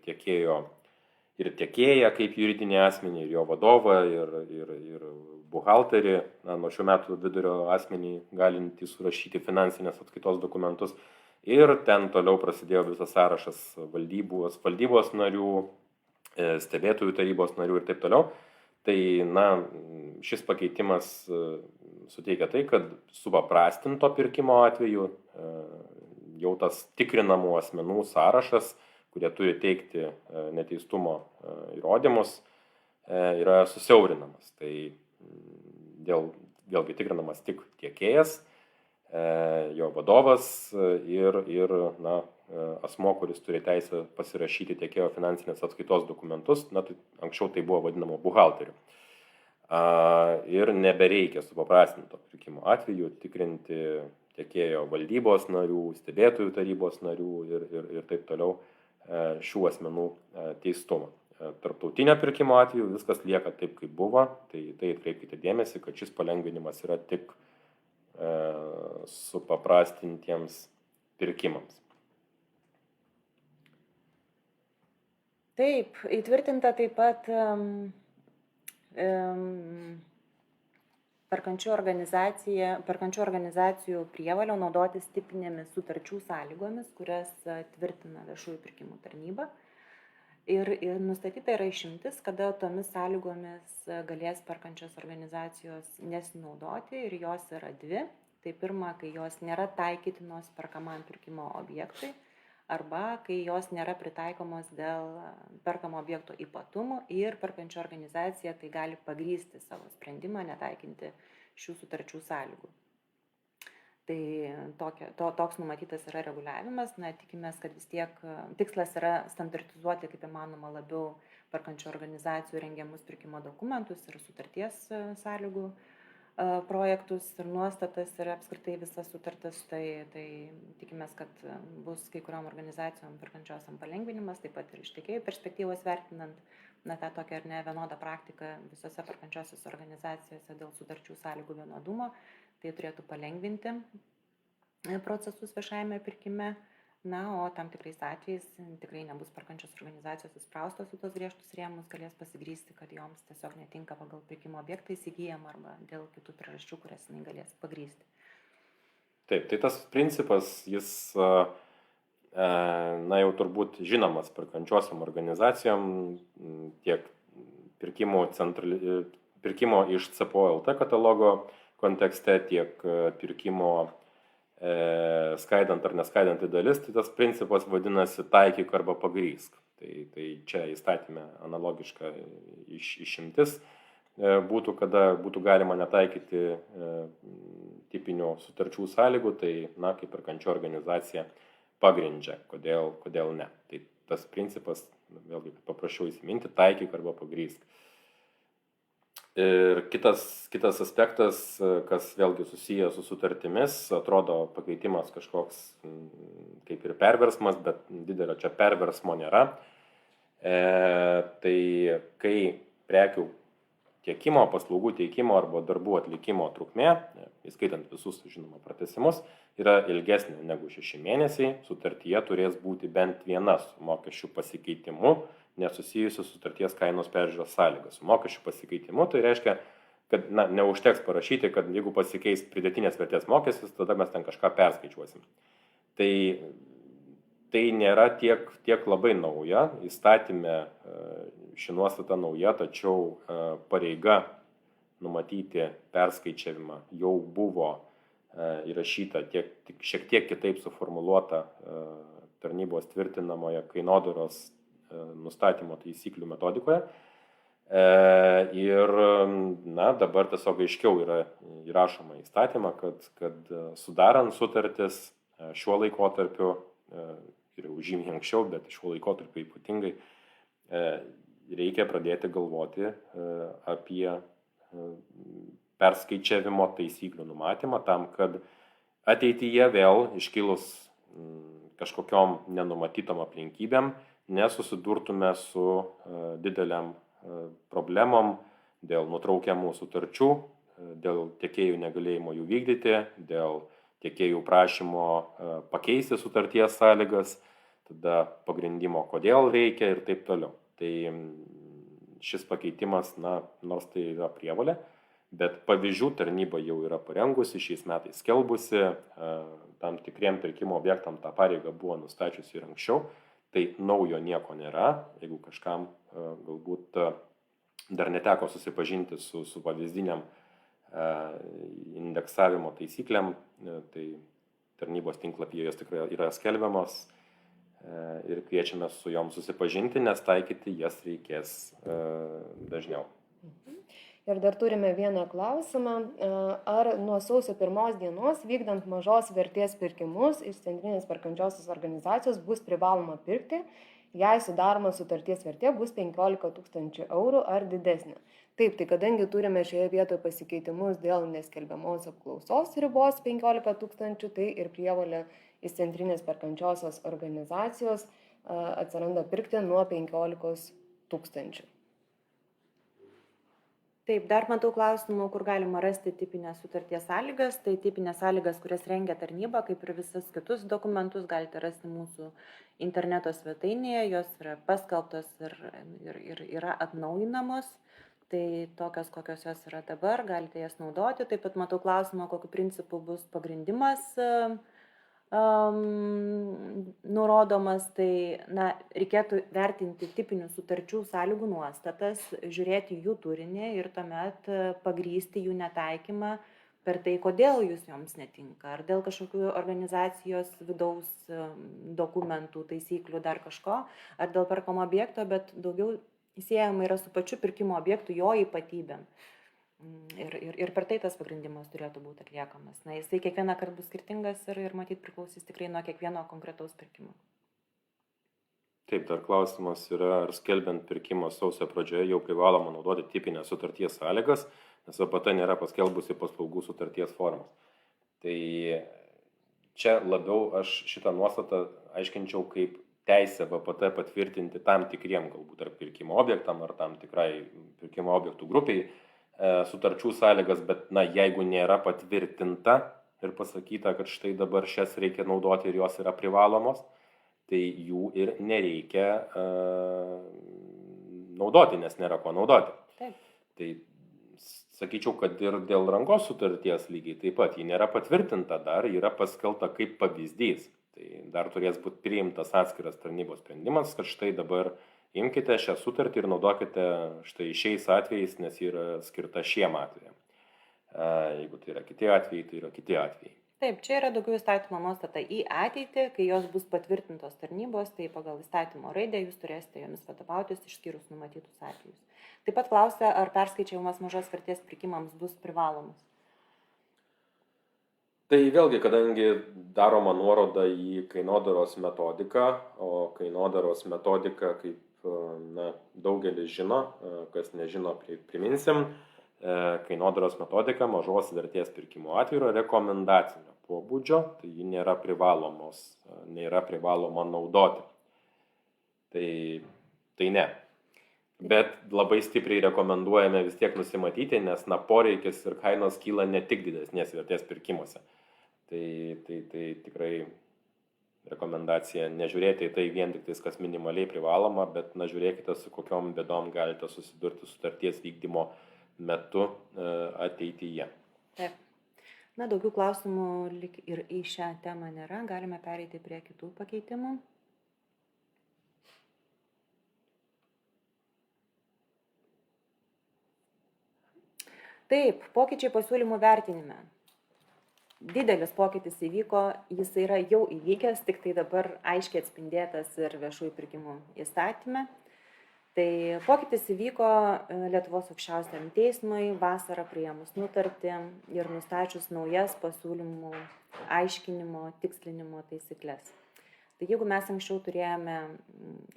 tiekėją kaip juridinį asmenį, ir jo vadovą, ir buhalterį, nuo šių metų vidurio asmenį galintį surašyti finansinės atskaitos dokumentus. Ir ten toliau prasidėjo visas sąrašas valdybos narių, stebėtojų tarybos narių ir taip toliau. Tai, šis pakeitimas suteikia tai, kad supaprastinto pirkimo atveju jau tas tikrinamų asmenų sąrašas, kurie turi teikti neteistumo įrodymus, yra susiaurinamas. Tai vėlgi tikrinamas tik tiekėjas, jo vadovas ir asmo, kuris turi teisę pasirašyti tiekėjo finansinės atskaitos dokumentus, tai anksčiau tai buvo vadinama buhalteriu. Ir nebereikia supaprastinto pirkimo atveju tikrinti tiekėjo valdybos narių, stebėtojų tarybos narių ir taip toliau šių asmenų teistumą. Tarptautinio pirkimo atveju viskas lieka taip, kaip buvo, tai atkreipkite dėmesį, kad šis palengvinimas yra tik supaprastintiems pirkimams. Taip, įtvirtinta taip pat perkančių organizacijų prievolė naudotis tipinėmis sutarčių sąlygomis, kurias tvirtina viešųjų pirkimų tarnyba. Ir nustatyta yra išimtis, kada tomis sąlygomis galės perkančios organizacijos nesinaudoti, ir jos yra dvi. Tai pirma, kai jos nėra taikytinos perkamam pirkimo objektui, arba kai jos nėra pritaikomos dėl perkamo objekto ypatumų ir perkančio organizacija tai gali pagrįsti savo sprendimą netaikinti šių sutarčių sąlygų. Tai toks numatytas yra reguliavimas, tikimės, kad vis tiek tikslas yra standartizuoti kaip įmanoma labiau perkančių organizacijų rengiamus pirkimo dokumentus ir sutarties sąlygų projektus ir nuostatas ir apskritai visas sutartis, tai tikimės, kad bus kai kuriom organizacijom perkančiosiam palengvinimas, taip pat ir iš tiekėjų perspektyvos vertinant tą tokią ar ne vienodą praktiką visose perkančiosios organizacijose dėl sutarčių sąlygų vienodumo, tai turėtų palengvinti procesus viešajame pirkime. O tam tikrais atvejais tikrai nebus perkančios organizacijos įspraustos į tos griežtus rėmus, galės pasigrysti, kad joms tiesiog netinka pagal pirkimo objektą įsigyjam arba dėl kitų priežasčių, kurias jinai galės pagrysti. Taip, tai tas principas, jis jau turbūt žinomas perkančiosiam organizacijom, tiek pirkimo iš CPO.lt katalogo kontekste, tiek pirkimo skaidant ar neskaidant į dalis, tai tas principas vadinasi taikyk arba pagrįsk. Tai čia įstatyme analogiška išimtis būtų, kada būtų galima netaikyti tipinių sutarčių sąlygų, tai kaip perkančio organizacija pagrindžia, kodėl ne. Tai tas principas, vėlgi paprašiau įsiminti, taikyk arba pagrįsk. Ir kitas aspektas, kas vėlgi susijęs su sutartimis, atrodo pakeitimas kažkoks kaip ir perversmas, bet didelio čia perversmo nėra. Tai kai prekių tiekimo, paslaugų teikimo arba darbų atlikimo trukmė, įskaitant visus, žinoma, pratęsimus, yra ilgesnė negu 6 mėnesiai, sutartyje turės būti bent viena su mokesčių pasikeitimu nesusijusių sutarties kainos peržiūros sąlygas. Su mokesčių pasikeitimu tai reiškia, kad neužteks parašyti, kad jeigu pasikeis pridėtinės vertės mokestis, tada mes ten kažką perskaičiuosim. Tai nėra tiek labai nauja, įstatyme ši nuostata nauja, tačiau pareiga numatyti perskaičiavimą jau buvo įrašyta šiek tiek kitaip suformuluota tarnybos tvirtinamoje kainodaros nustatymo taisyklių metodikoje. Ir dabar tiesiog aiškiau yra įrašoma įstatymą, kad sudarant sutartis šiuo laikotarpiu, ir žymiai anksčiau, bet šiuo laikotarpiu ypatingai, reikia pradėti galvoti apie perskaičiavimo taisyklių numatymą tam, kad ateityje vėl iškilus kažkokiom nenumatytom aplinkybėm nesusidurtume su dideliam problemom dėl nutraukiamų sutarčių, dėl tiekėjų negalėjimo jų vykdyti, dėl tiekėjų prašymo pakeisti sutarties sąlygas, tada pagrindimo, kodėl reikia ir taip toliau. Tai šis pakeitimas, nors tai yra prievolė, bet pavyzdžių tarnyba jau yra parengusi, šiais metais skelbusi, tam tikriem pirkimo objektam tą pareigą buvo nustačiusi ir anksčiau. Tai naujo nieko nėra, jeigu kažkam galbūt dar neteko susipažinti su pavyzdiniam indeksavimo taisyklėm, tai tarnybos tinklapyje jos tikrai yra skelbiamos ir kviečiame su jom susipažinti, nes taikyti jas reikės dažniau. Ir dar turime vieną klausimą. Ar nuo sausio 1 dienos vykdant mažos vertės pirkimus iš centrinės perkančiosios organizacijos bus privaloma pirkti, jei sudaroma sutarties vertė bus 15 000 eurų ar didesnė? Taip, tai kadangi turime šioje vietoje pasikeitimus dėl neskelbiamos apklausos ribos 15 000, tai ir prievolė iš centrinės perkančiosios organizacijos atsiranda pirkti nuo 15 000. Taip, dar matau klausimų, kur galima rasti tipinės sutarties sąlygas. Tai tipinės sąlygas, kurias rengia tarnyba, kaip ir visus kitus dokumentus, galite rasti mūsų interneto svetainėje. Jos yra paskelbtos ir yra atnaujinamos. Tai tokios, kokios jos yra dabar, galite jas naudoti. Taip pat matau klausimą, kokiu principu bus pagrindimas nurodomas, tai reikėtų vertinti tipinių sutarčių sąlygų nuostatas, žiūrėti jų turinį ir tuomet pagrįsti jų netaikymą per tai, kodėl jūs joms netinka, ar dėl kažkokių organizacijos vidaus dokumentų, taisyklių, dar kažko, ar dėl perkamo objekto, bet daugiau siejama yra su pačiu pirkimo objektu, jo ypatybėm. Ir per tai tas pagrindimas turėtų būti atliekamas. Jisai kiekvieną kartą bus skirtingas ir matyt priklausys tikrai nuo kiekvieno konkretaus pirkimo. Taip, dar klausimas yra, ar skelbiant pirkimo sausio pradžioje jau privaloma naudoti tipinės sutarties sąlygas. nes VPT nėra paskelbusi paslaugų sutarties formos. Tai čia labiau aš šitą nuostatą aiškinčiau kaip teisę VPT patvirtinti tam tikriem galbūt ar pirkimo objektam, ar tam tikrai pirkimo objektų grupiai sutarčių sąlygas, bet jeigu nėra patvirtinta ir pasakyta, kad štai dabar šias reikia naudoti ir jos yra privalomos, tai jų ir nereikia naudoti, nes nėra ko naudoti. Taip. Tai sakyčiau, kad ir dėl rangos sutarties lygiai taip pat, ji nėra patvirtinta dar, yra paskelta kaip pavyzdys. Tai dar turės būti priimtas atskiras tarnybos sprendimas, kad štai dabar imkite šią sutartį ir naudokite štai šiais atvejais, nes yra skirta šiem atvejam. Jeigu tai yra kiti atvejai, tai yra kiti atvejai. Taip, čia yra daugiau įstatymo nuostata į ateitį, kai jos bus patvirtintos tarnybos, tai pagal įstatymo raidę jūs turėsite jomis vadovautis išskyrus numatytus atvejus. Taip pat klausia, ar perskaičiavimas mažos vertės pirkimams bus privalomas. Tai vėlgi, kadangi daroma nuoroda į kainodaros metodiką, o kainodaros metodika, kaip daugelis žino, kas nežino, priminsim, kainodaros metodika mažos vertės pirkimo atveju yra rekomendacinio pobūdžio, tai ji nėra privaloma naudoti. Tai ne. Bet labai stipriai rekomenduojame vis tiek nusimatyti, nes poreikis ir kainos kyla ne tik didesnės vertės pirkimuose. Tai tikrai rekomendacija nežiūrėti į tai vien tik tais, kas minimaliai privaloma, bet žiūrėkite, su kokiom bėdom galite susidurti sutarties vykdymo metu ateityje. Taip. Daugiau klausimų lyg ir į šią temą nėra, galime pereiti prie kitų pakeitimų. Taip, pokyčiai pasiūlymų vertinime. Didelis pokytis įvyko, jis yra jau įvykęs, tik tai dabar aiškiai atspindėtas ir viešųjų pirkimų įstatyme. Tai pokytis įvyko Lietuvos aukščiausiajam teismui vasarą priėmus nutartį ir nustačius naujas pasiūlymų aiškinimo, tikslinimo taisyklės. Tai jeigu mes anksčiau turėjome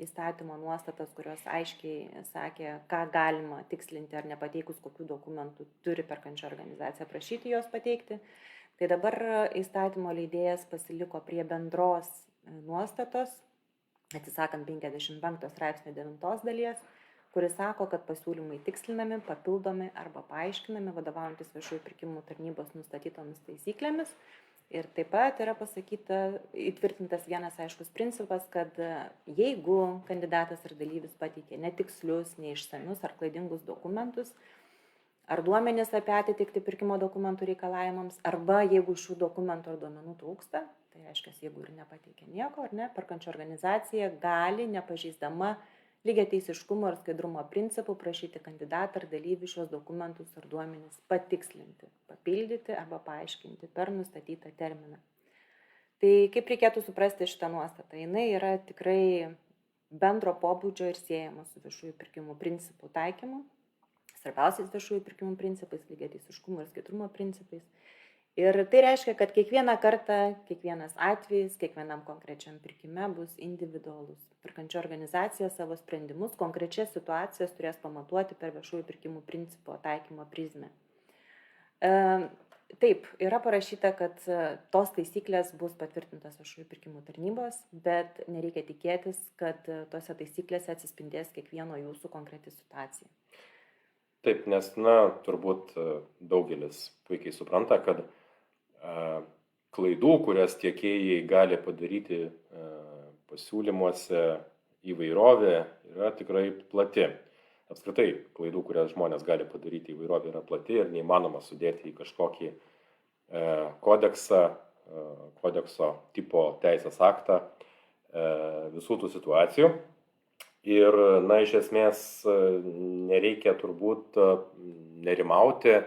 įstatymo nuostatas, kurios aiškiai sakė, ką galima tikslinti ar nepateikus, kokių dokumentų turi perkančio organizacija prašyti jos pateikti, tai dabar įstatymo leidėjas pasiliko prie bendros nuostatos, atsisakant 55 straipsnio 9 dalies, kuris sako, kad pasiūlymai tikslinami, papildomi arba paaiškinami vadovaujantis viešųjų pirkimų tarnybos nustatytomis taisyklėmis. Ir taip pat yra įtvirtintas vienas aiškus principas, kad jeigu kandidatas ar dalyvis pateikė netikslius, neišsamius ar klaidingus dokumentus, ar duomenys apie atitikti pirkimo dokumentų reikalavimams, arba jeigu šių dokumentų ar duomenų trūksta, tai reiškia, jeigu ir nepateikė nieko, ar ne, perkančio organizacija gali, nepažeisdama lygiateisiškumo ir skaidrumo principų, prašyti kandidatą ar dalyvį šios dokumentus ar duomenys patikslinti, papildyti arba paaiškinti per nustatytą terminą. Tai kaip reikėtų suprasti šitą nuostatą? Jinai yra tikrai bendro pobūdžio ir siejama su viešųjų pirkimų principų taikymu, svarbiausiais viešųjų pirkimų principais, lygiateisiškumo ir skaidrumo principais. Ir tai reiškia, kad kiekvieną kartą, kiekvienas atvejis, kiekvienam konkrečiam pirkime bus individualus. Perkančio organizacija savo sprendimus, konkrečias situacijas turės pamatuoti per viešųjų pirkimų principo taikymo prizmę. Taip, yra parašyta, kad tos taisyklės bus patvirtintos viešųjų pirkimų tarnybos, bet nereikia tikėtis, kad tose taisyklėse atsispindės kiekvieno jūsų konkreti situacija. Taip, nes, turbūt daugelis puikiai supranta, kad klaidų, kurias tiekėjai gali padaryti pasiūlymuose, įvairovė yra tikrai plati. Apskritai, klaidų, kurias žmonės gali padaryti, įvairovė yra plati ir neįmanoma sudėti į kažkokį kodekso tipo teisės aktą visų tų situacijų. Ir, iš esmės, nereikia turbūt nerimauti,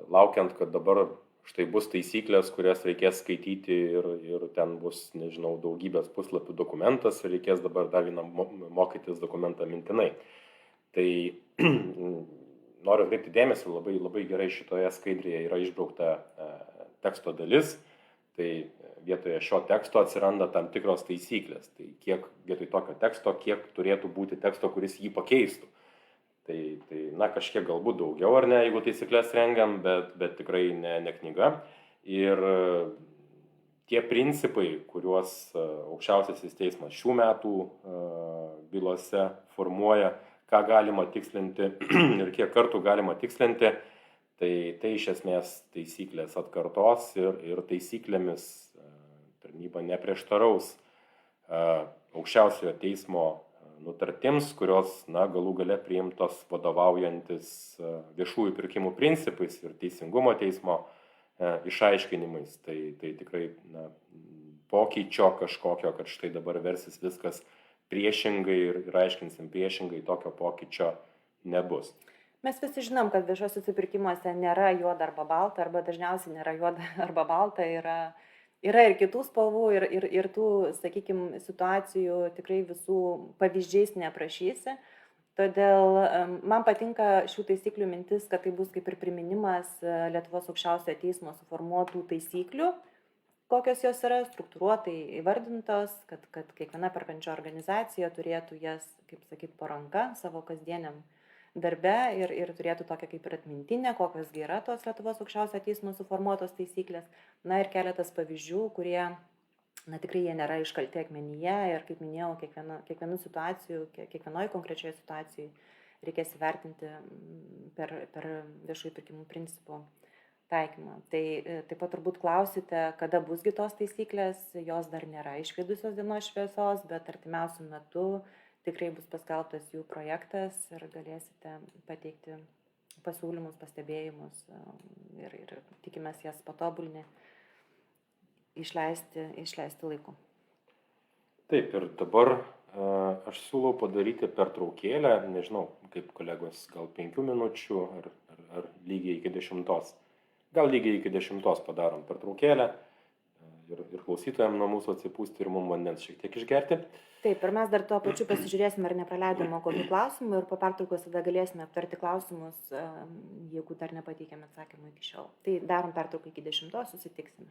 laukiant, kad dabar štai bus taisyklės, kurias reikės skaityti ir ten bus, daugybės puslapių dokumentas ir reikės dabar dar vieną mokytis dokumentą mintinai. Tai noriu atkreipti dėmesį, labai, labai gerai šitoje skaidrėje yra išbraukta teksto dalis. Tai vietoje šio teksto atsiranda tam tikros taisyklės. Tai kiek vietoj tokio teksto, kiek turėtų būti teksto, kuris jį pakeistų. na, kažkiek galbūt daugiau ar ne, jeigu taisyklės rengiam, bet tikrai ne knyga. Ir tie principai, kuriuos aukščiausiasis teismas šių metų bylose formuoja, ką galima tikslinti ir kiek kartų galima tikslinti, tai iš esmės taisyklės atkartos ir taisyklėmis tarnyba neprieštaraus aukščiausiojo teismo nutartims, kurios, na, galų gale priimtos vadovaujantis viešųjų pirkimų principais ir teisingumo teismo išaiškinimais. Tai tikrai, na, pokyčio kažkokio, kad štai dabar versis viskas priešingai ir aiškinsim priešingai, tokio pokyčio nebus. Mes visi žinom, kad viešuosiuose pirkimuose nėra juoda arba balta, arba dažniausiai nėra juoda arba balta, yra ir kitų spalvų ir tų, sakykime, situacijų tikrai visų pavyzdžiais neaprašysi. Todėl man patinka šių taisyklių mintis, kad tai bus kaip ir priminimas Lietuvos aukščiausiojo teismo suformuotų taisyklių, kokios jos yra struktūruotai įvardintos, kad kiekviena perkančio organizacija turėtų jas, kaip sakyti, po ranka savo kasdieniam darbe ir turėtų tokią kaip ir atmintinę, kokios gi yra tos Lietuvos aukščiausiojo teismo suformuotos taisyklės. Na ir keletas pavyzdžių, kurie, na, tikrai jie nėra iškalti akmenyje ir, kaip minėjau, kiekvienų situacijų, kiekvienoje konkrečioje situacijoje reikės įvertinti per viešųjų pirkimų principų taikymą. Tai taip pat turbūt klausite, kada busgi tos taisyklės, jos dar nėra išvydusios dienos šviesos, bet artimiausiu metu tikrai bus paskelbtas jų projektas ir galėsite pateikti pasiūlymus, pastebėjimus ir tikimės jas patobulinti, išleisti laiku. Taip, ir dabar aš siūlau padaryti pertraukėlę, nežinau, kaip kolegos, gal 5 minučių ar lygiai iki 10. Gal lygiai iki 10 padarom pertraukėlę ir klausytojams nuo mūsų atsipūsti ir mums vandens šiek tiek išgerti. Taip, ir mes dar tuo pačiu pasižiūrėsime, ar nepraleidome kokių klausimų ir po pertraukos tada galėsime aptarti klausimus, jeigu dar nepateikėme atsakymų iki šiol. Tai darom pertrauką iki 10, susitiksime.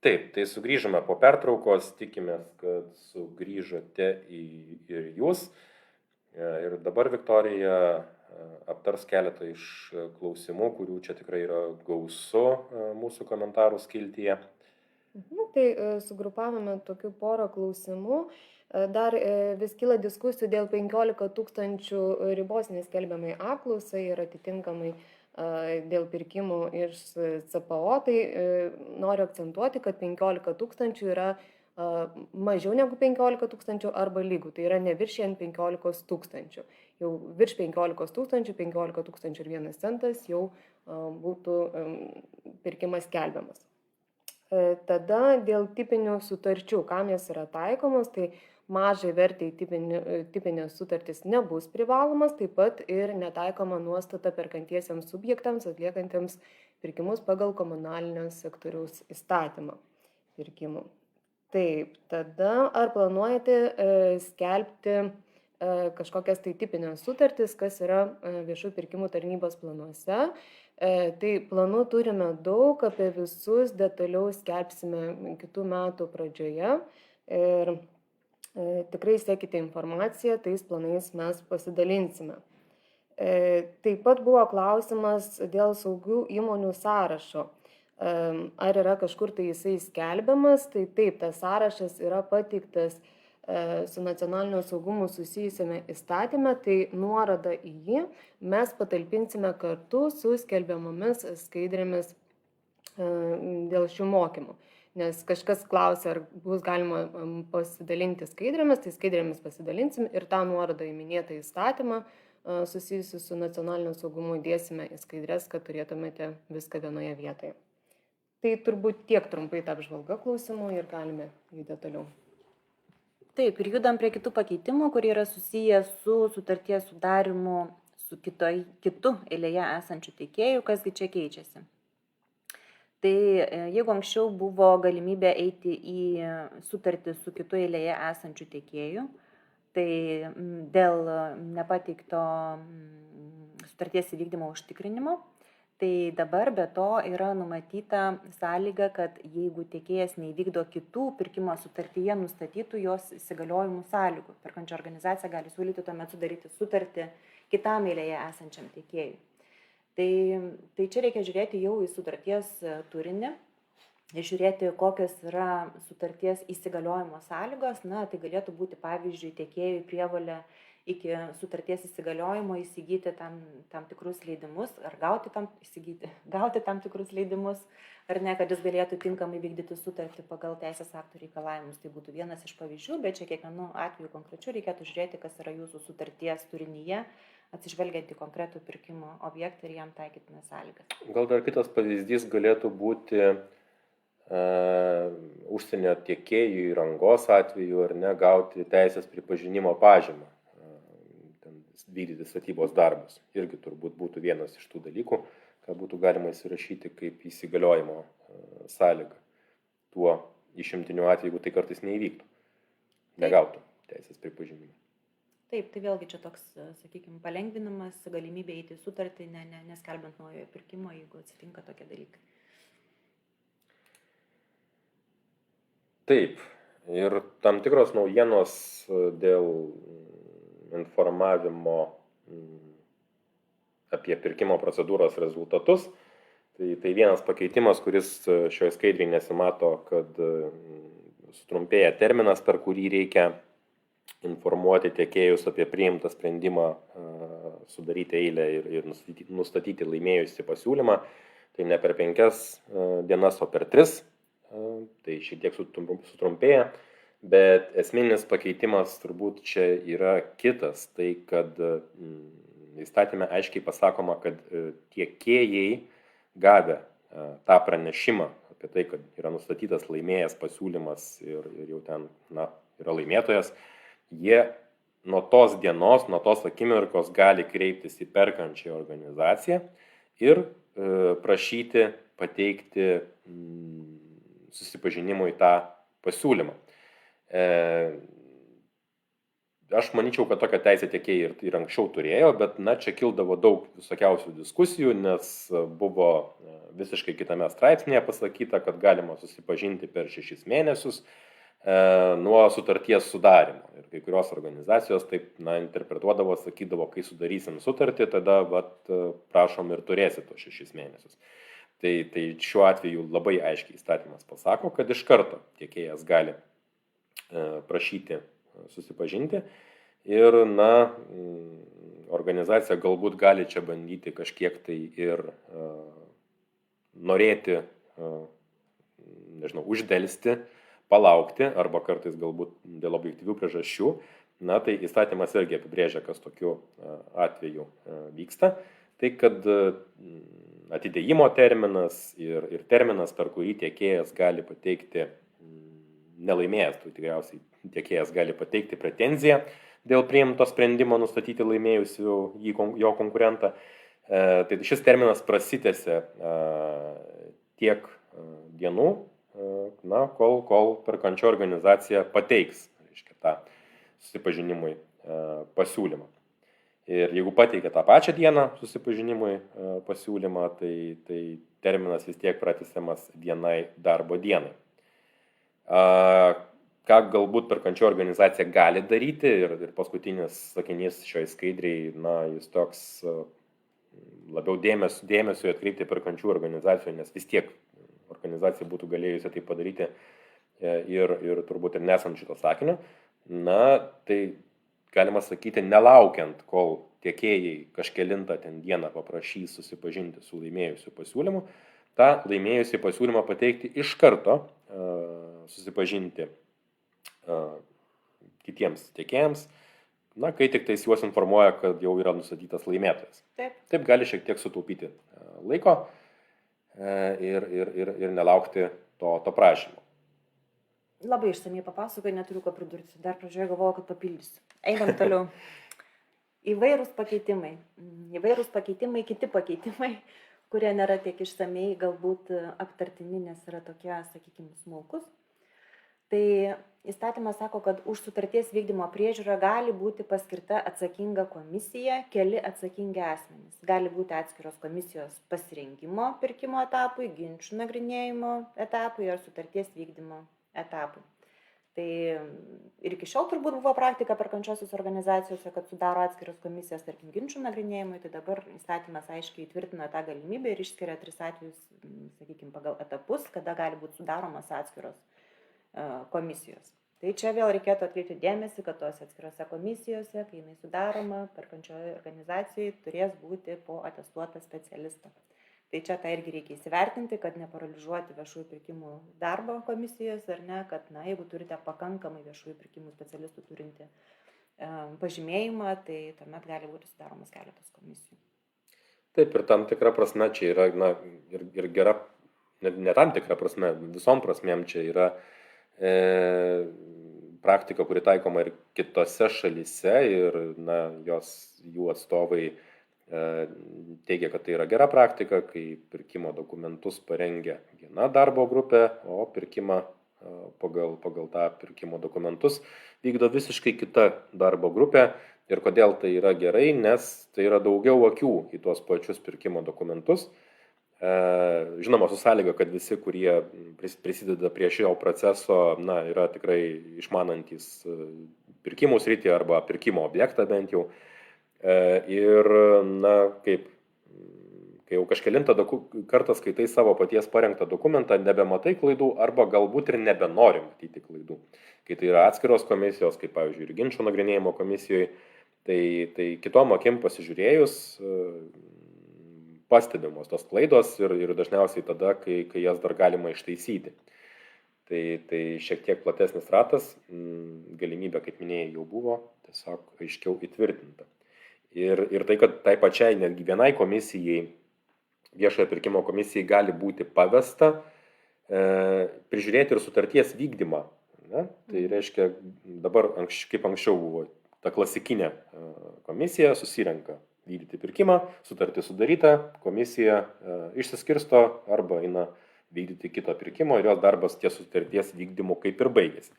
Taip, tai sugrįžome po pertraukos, tikimės, kad sugrįžote ir jūs. Ir dabar Viktorija aptars keletą iš klausimų, kurių čia tikrai yra gausu mūsų komentarų skiltyje. Tai sugrupavome tokių porą klausimų. Dar vis kyla diskusijų dėl 15 000 ribos neskelbiamai apklausai ir atitinkamai dėl pirkimų iš CPO, tai noriu akcentuoti, kad 15 000 yra mažiau negu 15 000 arba lygų, tai yra neviršėjant 15 000. Jau virš 15 000, 15 001 centas jau būtų pirkimas skelbiamas. Tada dėl tipinių sutarčių, kam jas yra taikomos, tai mažai vertei tipinės sutartys nebus privalomas, taip pat ir netaikoma nuostata perkantiesiems subjektams atliekantiems pirkimus pagal komunalinio sektoriaus įstatymą pirkimų. Taip, tada ar planuojate skelbti kažkokias tai tipinės sutartys, kas yra viešųjų pirkimų tarnybos planuose? Tai planų turime daug, apie visus detaliau skelbsime kitų metų pradžioje ir tikrai sekite informaciją, tais planais mes pasidalinsime. Taip pat buvo klausimas dėl saugių įmonių sąrašo. Ar yra kažkur tai jisai skelbiamas, tai taip, tas sąrašas yra pateiktas su nacionalinio saugumu susijusiame įstatyme, tai nuorodą į jį mes patalpinsime kartu su skelbiamomis skaidrėmis dėl šių mokymų. Nes kažkas klausia, ar bus galima pasidalinti skaidrėmis, tai skaidrėmis pasidalinsim ir tą nuorodą į minėtą įstatymą susijusiu su nacionaliniu saugumu dėsime į skaidrės, kad turėtumėte viską vienoje vietoje. Tai turbūt tiek trumpai ta apžvalga klausimų ir galime judėti toliau. Taip, ir judam prie kitų pakeitimų, kurie yra susiję su sutarties sudarimu su kitu eilėje esančiu teikėju, kasgi čia keičiasi. Tai jeigu anksčiau buvo galimybė eiti į sutartį su kitu eilėje esančiu teikėju, tai dėl nepateikto sutarties įvykdymo užtikrinimo, tai dabar be to yra numatyta sąlyga, kad jeigu tiekėjas neįvykdo kitų pirkimo sutartyje nustatytų jos įsigaliojimų sąlygų, perkančio organizacija gali siūlyti tuomet sudaryti sutartį kitam eilėje esančiam teikėjui. Tai čia reikia žiūrėti jau į sutarties turinį, žiūrėti, kokios yra sutarties įsigaliojimo sąlygos. Na, tai galėtų būti, pavyzdžiui, tiekėjui prievolė iki sutarties įsigaliojimo įsigyti tam tikrus leidimus, ar gauti tam tikrus leidimus, ar ne, kad jis galėtų tinkamai vykdyti sutartį pagal teisės aktų reikalavimus. Tai būtų vienas iš pavyzdžių, bet čia kiekvienu atveju konkrečiu reikėtų žiūrėti, kas yra jūsų sutarties turinyje, atsižvelgiant į konkretų pirkimo objektą ir jam taikytinas sąlygas. Gal dar kitas pavyzdys galėtų būti užsienio tiekėjų įrangos atveju ar ne gauti teisės pripažinimo pažymą, vykdyti statybos darbus. Irgi turbūt būtų vienas iš tų dalykų, ką būtų galima įsirašyti kaip įsigaliojimo sąlygą. Tuo išimtiniu atveju, jeigu tai kartais neįvyktų, negautų teisės pripažinimo. Taip, tai vėlgi čia toks, sakykime, palengvinimas, galimybė eiti į sutartį, neskelbiant naujojo pirkimo, jeigu atsitinka tokie dalykai. Taip, ir tam tikros naujienos dėl informavimo apie pirkimo procedūros rezultatus. Tai vienas pakeitimas, kuris šioje skaidrėje nesimato, kad sutrumpėja terminas, per kurį reikia informuoti tiekėjus apie priimtą sprendimą sudaryti eilę ir nustatyti laimėjusi pasiūlymą. Tai ne per 5 dienas, o per 3. Tai šiek tiek sutrumpėja. Bet esminis pakeitimas turbūt čia yra kitas. Tai kad įstatyme aiškiai pasakoma, kad tiekėjai gavę tą pranešimą apie tai, kad yra nustatytas laimėjęs pasiūlymas ir jau ten yra laimėtojas, jie nuo tos dienos, nuo tos akimirkos gali kreiptis į perkančią organizaciją ir prašyti pateikti susipažinimui tą pasiūlymą. aš manyčiau, kad tokią teisę tiekėjai ir anksčiau turėjo, bet čia kildavo daug visokiausių diskusijų, nes buvo visiškai kitame straipsnėje pasakyta, kad galima susipažinti per 6 mėnesius nuo sutarties sudarimo. Ir kai kurios organizacijos taip interpretuodavo, sakydavo, kai sudarysim sutartį, tada prašom ir turėsi tos 6 mėnesius. Tai šiuo atveju labai aiškiai įstatymas pasako, kad iš karto tiekėjas gali prašyti susipažinti ir, organizacija galbūt gali čia bandyti kažkiek tai ir norėti, uždelsti, palaukti, arba kartais galbūt dėl objektyvių priežasčių. Tai įstatymas irgi apibrėžia, kas tokiu atveju vyksta. Tai kad atidėjimo terminas ir terminas, per kurį tiekėjas gali pateikti, nelaimėjęs, tai tikriausiai tiekėjas gali pateikti pretenziją dėl priimto sprendimo nustatyti laimėjusių jo konkurentą. Tai šis terminas prasitęsia tiek dienų, kol perkančioji organizacija pateiks, tą susipažinimui pasiūlymą. Ir jeigu pateikia tą pačią dieną susipažinimui pasiūlymą, tai terminas vis tiek pratęsiamas vienai darbo dienai. Ką galbūt perkančioji organizacija gali daryti, ir paskutinis sakinys šioje skaidriai, jis toks labiau dėmesio atkreipti perkančių organizacijų, nes vis tiek organizacija būtų galėjusi tai padaryti ir turbūt ir nesant šito sakinio. Tai galima sakyti, nelaukiant, kol tiekėjai kažkelintą dieną paprašys susipažinti su laimėjusiu pasiūlymu, tą laimėjusią pasiūlymą pateikti iš karto, susipažinti kitiems tiekėjams, kai tik tais juos informuoja, kad jau yra nustatytas laimėtojas. Taip gali šiek tiek sutaupyti laiko ir nelaukti to prašymo. Labai išsamiai papasakoju, neturiu ko pridurti. Dar pradžioje galvoju, kad papildysiu. Einam toliau. Įvairūs pakeitimai, kiti pakeitimai, kurie nėra tiek išsamiai galbūt aptartini, nes yra tokie, sakykime, smulkus. Tai įstatymas sako, kad už sutarties vykdymo priežiūrą gali būti paskirta atsakinga komisija, keli atsakingi asmenys. Gali būti atskiros komisijos pasirinkimo pirkimo etapui, ginčų nagrinėjimo etapui ar sutarties vykdymo etapui. Tai ir iki šiol turbūt buvo praktika perkančiosios organizacijose, kad sudaro atskiros komisijos, tarkim, ginčų nagrinėjimui, tai dabar įstatymas aiškiai įtvirtina tą galimybę ir išskiria 3 atvejus, sakykime, pagal etapus, kada gali būti sudaromas atskiros komisijos. Tai čia vėl reikėtų atkreipti dėmesį, kad tos atskirose komisijose, kai jinai sudaroma, perkančioje organizacijoje turės būti po atestuotą specialistą. Tai čia tą irgi reikia įsivertinti, kad neparalyžuoti viešųjų pirkimų darbo komisijos, ar ne, kad jeigu turite pakankamai viešųjų pirkimų specialistų turinti pažymėjimą, tai tuomet gali būti sudaromas keletas komisijų. Taip, ir tam tikra prasme čia yra ir gera, ne tam tikra prasme, visom prasmėm čia yra praktika, kuri taikoma ir kitose šalyse ir jų atstovai teigia, kad tai yra gera praktika, kai pirkimo dokumentus parengia viena darbo grupė, o pirkimą pagal tą pirkimo dokumentus vykdo visiškai kita darbo grupė. Ir kodėl tai yra gerai, nes tai yra daugiau akių į tuos pačius pirkimo dokumentus. Žinoma, su sąlyga, kad visi, kurie prisideda prie šio proceso, yra tikrai išmanantys pirkimų sritį arba pirkimo objektą bent jau. Ir, kai jau kažkelintą kartą skaitai savo paties parengtą dokumentą, nebematai klaidų arba galbūt ir nebenori matyti klaidų. Kai tai yra atskiros komisijos, kaip pavyzdžiui ir ginčų nagrinėjimo komisijoje, tai kitom akim pasižiūrėjus pastebimos tos klaidos ir dažniausiai tada, kai jas dar galima ištaisyti. Tai šiek tiek platesnis ratas, galimybė, kaip minėjai, jau buvo tiesiog aiškiau įtvirtinta. Ir tai, kad tai pačiai netgi vienai komisijai, viešojo pirkimo komisijai gali būti pavesta prižiūrėti ir sutarties vykdymą. Tai reiškia, dabar kaip anksčiau buvo, ta klasikinė komisija susirenka vykdyti pirkimą, sutartis sudaryta, komisija išsiskirsto arba eina vykdyti kito pirkimo ir jos darbas ties sutarties vykdymu kaip ir baigėsi.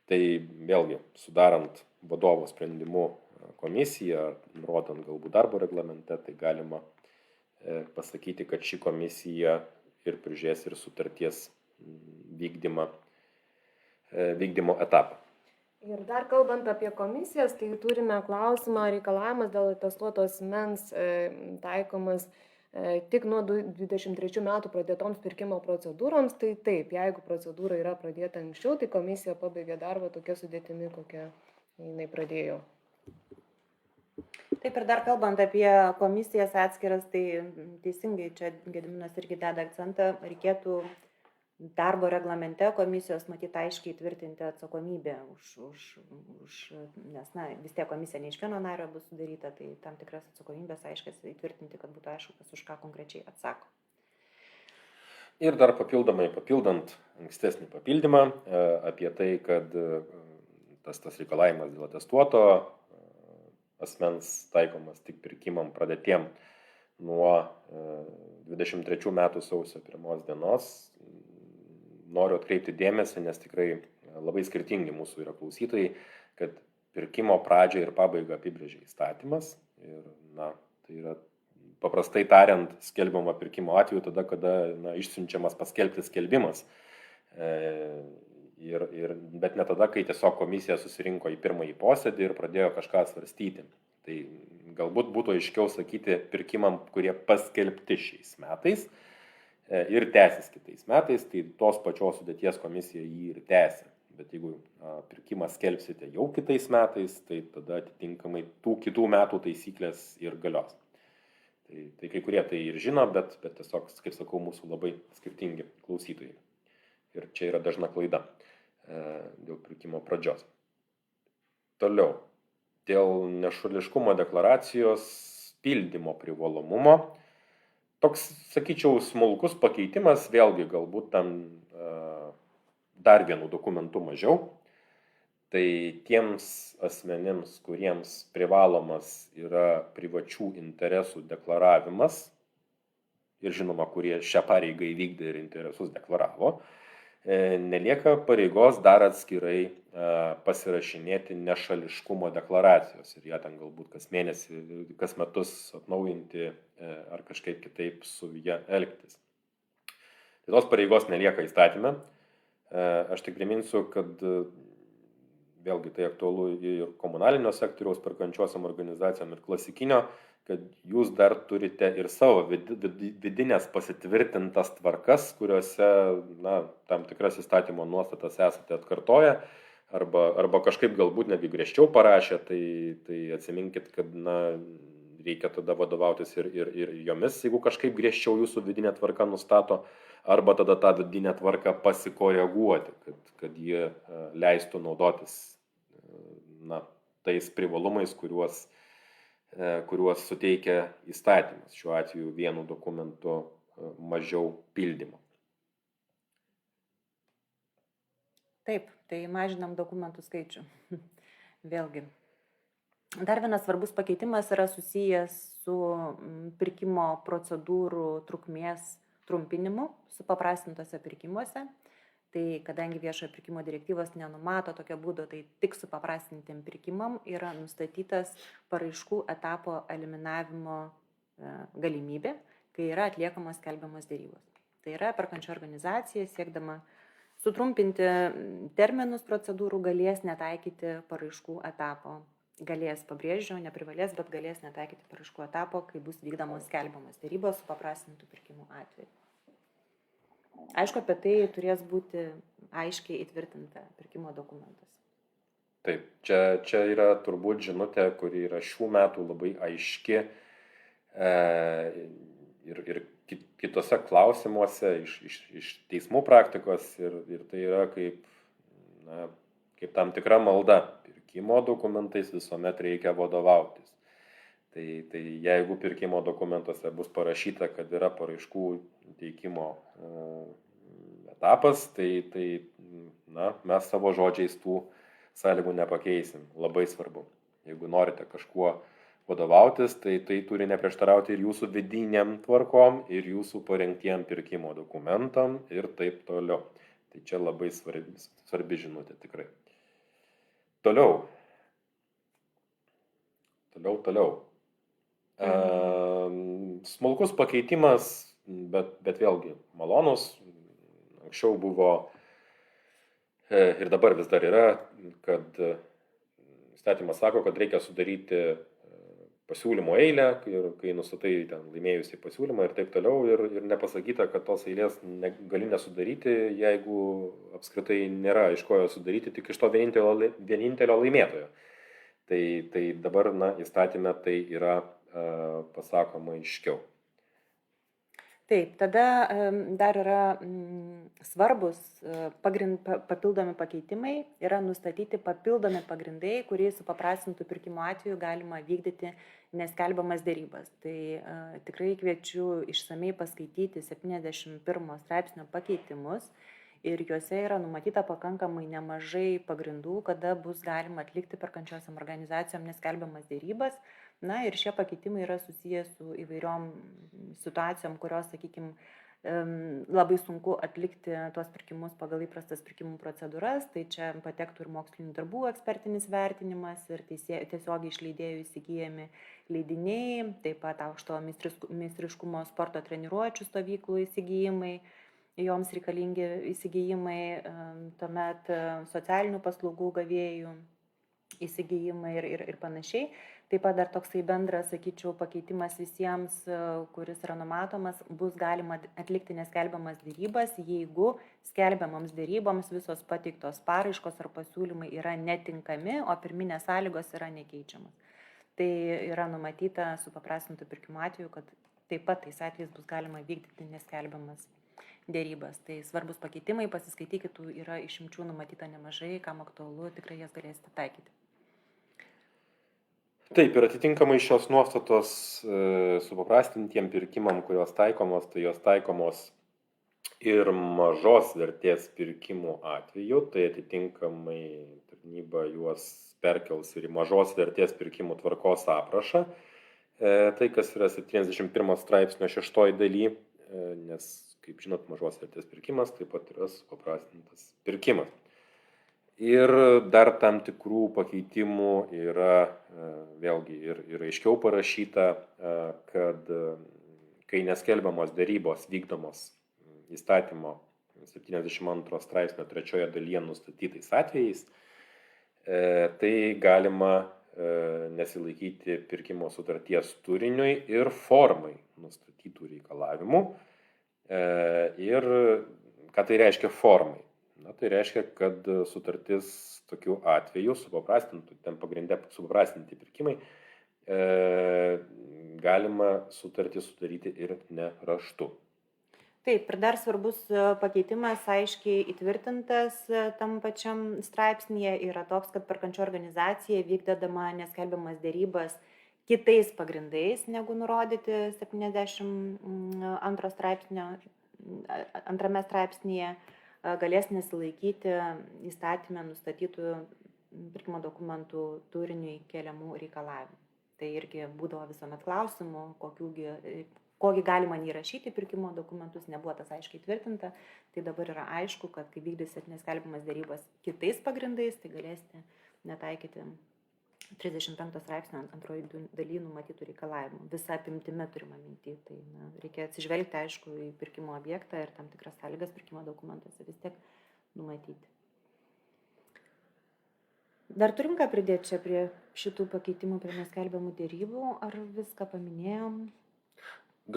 Tai vėlgi, sudarant vadovo sprendimu komisiją, nurodant galbūt darbo reglamente, tai galima pasakyti, kad ši komisija ir prižiūrės ir sutarties vykdymo etapą. Ir dar kalbant apie komisijas, tai turime klausimą, reikalavimas dėl atestuoto asmens taikomas tik nuo 23 metų pradėtoms pirkimo procedūroms. Tai taip, jeigu procedūra yra pradėta anksčiau, tai komisija pabaigė darbą tokia sudėtimi, kokią jinai pradėjo. Taip ir dar kalbant apie komisijas atskiras, tai teisingai čia Gediminas irgi deda akcentą, reikėtų darbo reglamente komisijos matyti aiškiai tvirtinti atsakomybę nes vis tiek komisija ne iš vieno nario bus sudaryta, tai tam tikras atsakomybės aiškiai įtvirtinti, kad būtų aišku, kas už ką konkrečiai atsako. Ir dar papildant ankstesnį papildymą apie tai, kad tas reikalavimas dėl atestuoto asmens taikomas tik pirkimam pradėtiem nuo 23 metų sausio 1 dienos. Noriu atkreipti dėmesį, nes tikrai labai skirtingi mūsų yra klausytojai, kad pirkimo pradžią ir pabaigą apibrėžia įstatymas. Ir, tai yra paprastai tariant, skelbiama pirkimo atveju tada, kada išsiunčiamas paskelbti skelbimas. Bet ne tada, kai tiesiog komisija susirinko į pirmąjį posėdį ir pradėjo kažką svarstyti. Tai galbūt būtų aiškiau sakyti pirkimam, kurie paskelbti šiais metais ir tęsis kitais metais, tai tos pačios sudėties komisija jį ir tęsia. Bet jeigu pirkimą skelbsite jau kitais metais, tai tada atitinkamai tų kitų metų taisyklės ir galios. Tai kai kurie tai ir žino, bet tiesiog, kaip sakau, mūsų labai skirtingi klausytojai. Ir čia yra dažna klaida dėl pirkimo pradžios. Toliau, dėl nešališkumo deklaracijos pildymo privalomumo. Toks, sakyčiau, smulkus pakeitimas, vėlgi galbūt tam dar vienų dokumentų mažiau. Tai tiems asmenims, kuriems privalomas yra privačių interesų deklaravimas, ir žinoma, kurie šią pareigą įvykdė ir interesus deklaravo, nelieka pareigos dar atskirai pasirašinėti nešališkumo deklaracijos ir ją ten galbūt kas mėnesį, kas metus atnaujinti ar kažkaip kitaip su ją elgtis. Tai tos pareigos nelieka įstatyme. Aš tik priminsiu, kad vėlgi tai aktualu ir komunalinio sektoriaus perkančiosiom organizacijom ir klasikinio, kad jūs dar turite ir savo vidinės pasitvirtintas tvarkas, kuriuose tam tikras įstatymo nuostatas esate atkartoję arba kažkaip galbūt netgi griežčiau parašę, tai atsiminkit, kad reikia tada vadovautis ir jomis, jeigu kažkaip griežčiau jūsų vidinė tvarka nustato, arba tada tą vidinę tvarką pasikoreguoti, kad jie leistų naudotis tais privalumais, kuriuos suteikia įstatymas, šiuo atveju vienu dokumentu mažiau pildymo. Taip, tai mažinam dokumentų skaičių. Vėlgi. Dar vienas svarbus pakeitimas yra susijęs su pirkimo procedūrų trukmės trumpinimu supaprastintose pirkimuose. Tai kadangi viešojo pirkimo direktyvos nenumato tokio būdo, tai tik supaprastintiem pirkimam yra nustatytas paraiškų etapo eliminavimo galimybė, kai yra atliekamos skelbiamos derybos. Tai yra perkančio organizacija siekdama sutrumpinti terminus procedūrų galės netaikyti paraiškų etapo. Galės, pabrėžiu, neprivalės, bet galės netaikyti paraiškų etapo, kai bus vykdomos skelbiamos derybos supaprastintų pirkimų atveju. Aišku, apie tai turės būti aiškiai įtvirtinta pirkimo dokumentas. Taip, čia yra turbūt žinutė, kuri yra šių metų labai aiški ir kitose klausimuose iš teismų praktikos ir tai yra kaip tam tikra malda. Pirkimo dokumentais visuomet reikia vadovautis. Tai jeigu pirkimo dokumentuose bus parašyta, kad yra paraiškų teikimo etapas, tai mes savo žodžiais tų sąlygų nepakeisim. Labai svarbu. Jeigu norite kažkuo vadovautis, tai turi neprieštarauti ir jūsų vidiniam tvarkom, ir jūsų parengtiem pirkimo dokumentam ir taip toliau. Tai čia labai svarbi žinutė tikrai. Toliau. Smulkus pakeitimas, bet vėlgi malonus. Anksčiau buvo ir dabar vis dar yra, kad įstatymas sako, kad reikia sudaryti pasiūlymo eilę, kai nustatai ten laimėjusiai pasiūlymą ir taip toliau, ir nepasakyta, kad tos eilės gali nesudaryti, jeigu apskritai nėra iš ko jo sudaryti, tik iš to vienintelio laimėtojo. Tai dabar įstatyme tai yra pasakoma aiškiau. Taip, tada dar yra svarbus papildomi pakeitimai, yra nustatyti papildomi pagrindai, kuriais supaprastintų pirkimo atveju galima vykdyti neskelbiamas dėrybas. Tai tikrai kviečiu išsamei paskaityti 71 straipsnio pakeitimus ir juose yra numatyta pakankamai nemažai pagrindų, kada bus galima atlikti perkančiosiam organizacijom neskelbiamas dėrybas. Na ir šie pakeitimai yra susijęs su įvairiom situacijom, kurios, sakykime, labai sunku atlikti tuos pirkimus pagal įprastas pirkimų procedūras. Tai čia patektų ir mokslinių darbų ekspertinis vertinimas, ir tiesiogiai iš leidėjų įsigijami leidiniai, taip pat aukšto meistriškumo sporto treniruočių stovyklų įsigijimai, joms reikalingi įsigijimai, tuomet socialinių paslaugų gavėjų įsigijimai ir panašiai. Taip pat dar toksai bendras, sakyčiau, pakeitimas visiems, kuris yra numatomas, bus galima atlikti neskelbiamas dėrybas, jeigu skelbiamoms dėryboms visos pateiktos paraiškos ar pasiūlymai yra netinkami, o pirminės sąlygos yra nekeičiamas. Tai yra numatyta supaprastintų pirkimo atveju, kad taip pat tais atvejais bus galima vykdyti neskelbiamas dėrybas. Tai svarbus pakeitimai, pasiskaitykit, yra išimčių numatyta nemažai, kam aktualu, tikrai jas galėsite taikyti. Taip, ir atitinkamai šios nuostatos supaprastintiem pirkimam, kurios taikomos, tai jos taikomos ir mažos vertės pirkimų atveju, tai atitinkamai tarnyba juos perkels ir į mažos vertės pirkimų tvarkos aprašą. Tai, kas yra 71 straipsnio 6 daly, nes, kaip žinot, mažos vertės pirkimas taip pat yra supaprastintas pirkimas. Ir dar tam tikrų pakeitimų yra vėlgi ir aiškiau parašyta, kad kai neskelbiamos dėrybos vykdomos įstatymo 72 straipsnio 3 dalyje nustatytais atvejais, tai galima nesilaikyti pirkimo sutarties turiniui ir formai nustatytų reikalavimų. Ir ką tai reiškia formai? Tai reiškia, kad sutartis tokiu atveju, ten pagrinde supaprastinti pirkimai, galima sutartį sudaryti ir ne raštu. Taip, ir dar svarbus pakeitimas aiškiai įtvirtintas tam pačiam straipsnėje yra toks, kad perkančioji organizacija vykdydama neskelbiamas dėrybas kitais pagrindais, negu nurodyti 72 straipsnio, 2 straipsnėje, galės nesilaikyti įstatymę nustatytų pirkimo dokumentų turiniui keliamų reikalavimų. Tai irgi būdavo visuomet klausimų, kokį galima įrašyti pirkimo dokumentus, nebuvo tas aiškiai tvirtinta. Tai dabar yra aišku, kad kai vykdysit neskelbiamas dėrybas kitais pagrindais, tai galėsite netaikyti 35 straipsnio 2 daly numatytų reikalavimų. Visa apimtimi turima minty. Tai reikia atsižvelgti, aišku, į pirkimo objektą ir tam tikras sąlygas pirkimo dokumentuose vis tiek numatyti. Dar turim ką pridėti čia prie šitų pakeitimų, prie neskelbiamų dėrybų, ar viską paminėjom?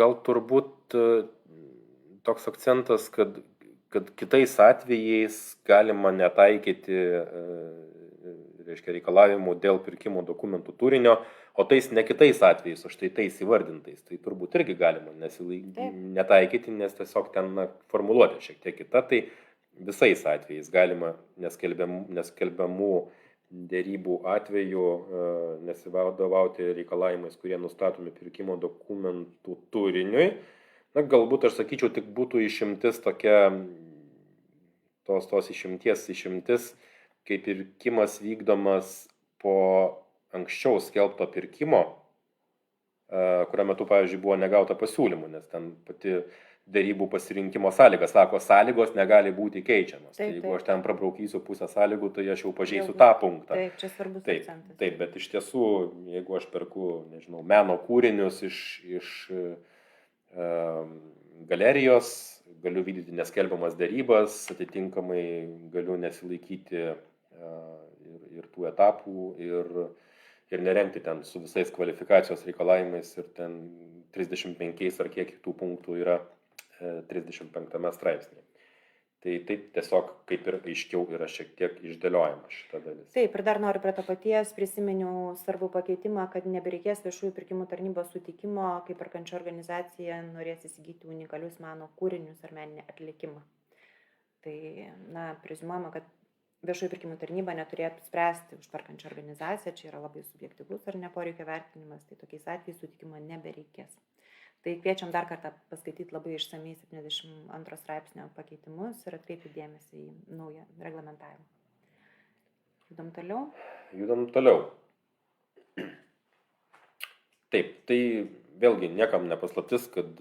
Gal turbūt toks akcentas, kad kitais atvejais galima netaikyti reikalavimų dėl pirkimo dokumentų turinio, o tais ne kitais atvejais, o štai tais įvardintais. Tai turbūt irgi galima netaikyti, nes tiesiog ten formuluotė šiek tiek kita. Tai visais atvejais galima neskelbiamų dėrybų atveju nesivadovauti reikalavimais, kurie nustatomi pirkimo dokumentų turiniui. Galbūt aš sakyčiau, tik būtų išimtis tokia, tos išimtis, kai pirkimas vykdomas po anksčiau skelbto pirkimo, kurio metu, pavyzdžiui, buvo negauta pasiūlymų, nes ten pati derybų pasirinkimo sąlygas. Sako, sąlygos negali būti keičiamos. Tai Taip, jeigu taip. aš ten prabraukysiu pusę sąlygų, tai aš jau pažeisiu Vėlgi. tą punktą. Taip, čia svarbus Taip, akcentas. taip, bet iš tiesų, jeigu aš perku, nežinau, meno kūrinius iš galerijos, galiu vykdyti neskelbiamas derybas, atitinkamai galiu nesilaikyti ir tų etapų ir neremti ten su visais kvalifikacijos reikalavimais ir ten 35 ar kiek kitų punktų yra 35 straipsnėje. Tai taip tiesiog kaip ir aiškiau yra šiek tiek išdėliojama šita dalis. Taip, ir dar noriu prie to paties, prisiminiau svarbų pakeitimą, kad nebereikės viešųjų pirkimų tarnybos sutikimo, kai perkančio organizacija norės įsigyti unikalius meno kūrinius ar meninį atlikimą. Tai, preziumuojama, kad viešųjų pirkimų tarnyba neturėtų spręsti už perkančią organizaciją, čia yra labai subjektyvus ar neporeikio vertinimas, tai tokiais atvejais sutikimo nebereikės. Tai kviečiam dar kartą paskaityti labai išsamiai 72 straipsnio pakeitimus ir atkreipti dėmesį į naują reglamentavimą. Judam toliau. Judam toliau. Taip, tai vėlgi niekam nepaslaptis, kad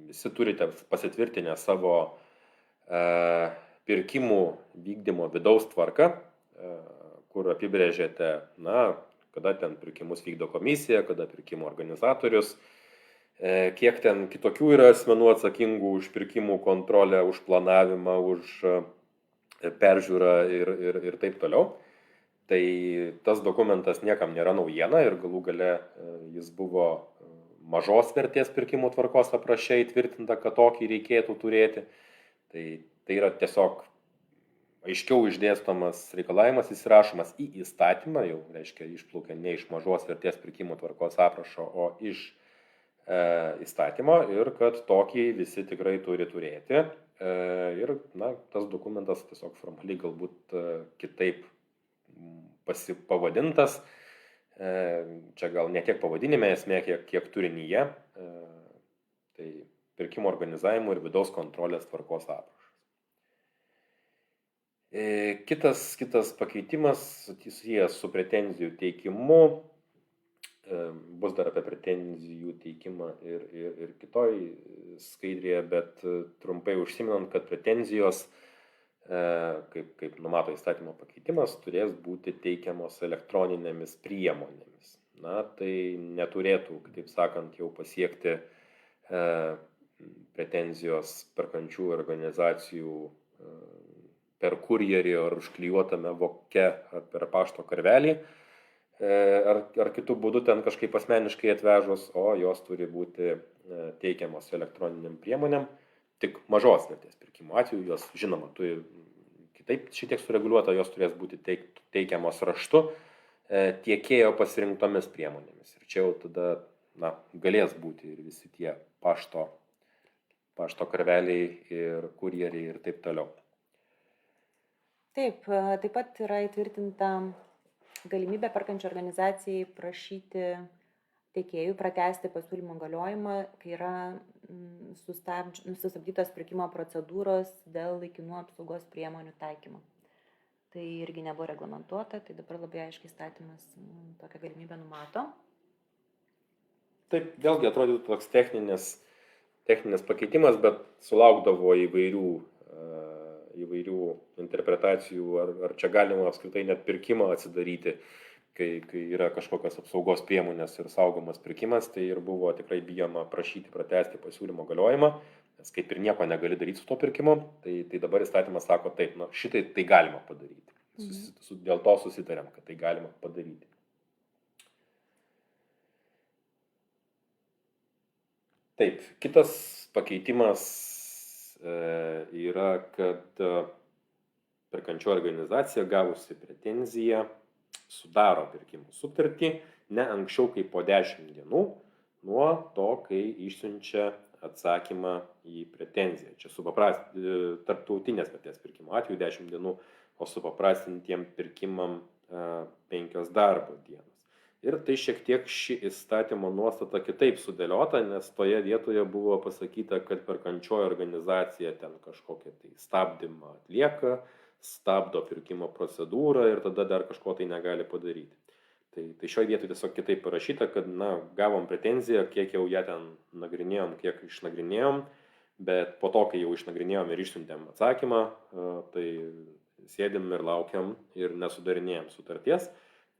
visi turite pasitvirtinę savo pirkimų vykdymo vidaus tvarką, kur apibrėžėte, kada ten pirkimus vykdo komisija, kada pirkimų organizatorius, kiek ten kitokių yra asmenų atsakingų už pirkimų kontrolę, už planavimą, už peržiūrą ir taip toliau. Tai tas dokumentas niekam nėra naujiena ir galų gale jis buvo mažos vertės pirkimų tvarkos apraše įtvirtinta, kad tokį reikėtų turėti. Tai yra tiesiog aiškiau išdėstomas reikalavimas, įsirašomas į įstatymą, jau reiškia išplaukia ne iš mažos vertės pirkimų tvarkos aprašo, o iš įstatymo ir kad tokį visi tikrai turi turėti. Ir tas dokumentas tiesiog formaliai galbūt kitaip pavadintas. Čia gal ne tiek pavadinime esmė, kiek turinyje. Tai pirkimo organizavimo ir vidaus kontrolės tvarkos aprašas. Kitas pakeitimas susijęs su pretenzijų teikimu. Bus dar apie pretenzijų teikimą ir kitoj skaidrėje, bet trumpai užsiminant, kad pretenzijos, kaip numato įstatymo pakeitimas, turės būti teikiamos elektroninėmis priemonėmis. Tai neturėtų, kitaip sakant, jau pasiekti pretenzijos perkančių organizacijų per kurjerį ar užklijuotame voke ar per pašto karvelį. Ar kitų būdų ten kažkaip asmeniškai atvežus, o jos turi būti teikiamos elektroniniam priemonėm, tik mažos vertės pirkimo atveju, jos žinoma, turi kitaip šitiek sureguliuota, jos turės būti teikiamos raštu tiekėjo pasirinktomis priemonėmis. Ir čia jau tada galės būti ir visi tie pašto karveliai ir kurjeriai ir taip toliau. Taip pat yra įtvirtinta galimybė perkančio organizacijai prašyti tiekėjų pratęsti pasiūlymo galiojimą, kai yra sustabdytos pirkimo procedūros dėl laikinų apsaugos priemonių taikymo. Tai irgi nebuvo reglamentuota, tai dabar labai aiškiai įstatymas tokią galimybę numato. Taip, vėlgi atrodytų toks techninis pakeitimas, bet sulaukdavo įvairių interpretacijų, ar čia galima apskritai net pirkimą atsidaryti, kai yra kažkokios apsaugos priemonės ir saugomas pirkimas, tai ir buvo tikrai bijoma prašyti pratęsti pasiūlymo galiojimą, nes kaip ir nieko negali daryti su to pirkimu, tai dabar įstatymas sako taip, šitai tai galima padaryti. Dėl to susitarėm, kad tai galima padaryti. Taip, kitas pakeitimas yra, kad perkančioji organizacija gavusi pretenziją sudaro pirkimų sutartį ne anksčiau kaip po 10 dienų nuo to, kai išsiunčia atsakymą į pretenziją. Čia tarptautinės vertės pirkimo atveju 10 dienų, o supaprastintiem pirkimam 5 darbo dienos. Ir tai šiek tiek ši įstatymo nuostata kitaip sudėliota, nes toje vietoje buvo pasakyta, kad perkančioji organizacija ten kažkokią tai stabdymą atlieka, stabdo pirkimo procedūrą ir tada dar kažko tai negali padaryti. Tai šioje vietoje tiesiog kitaip parašyta, kad gavom pretenziją, kiek jau ją ten nagrinėjom, kiek išnagrinėjom, bet po to, kai jau išnagrinėjom ir išsiuntėm atsakymą, tai sėdim ir laukiam ir nesudarinėjom sutarties,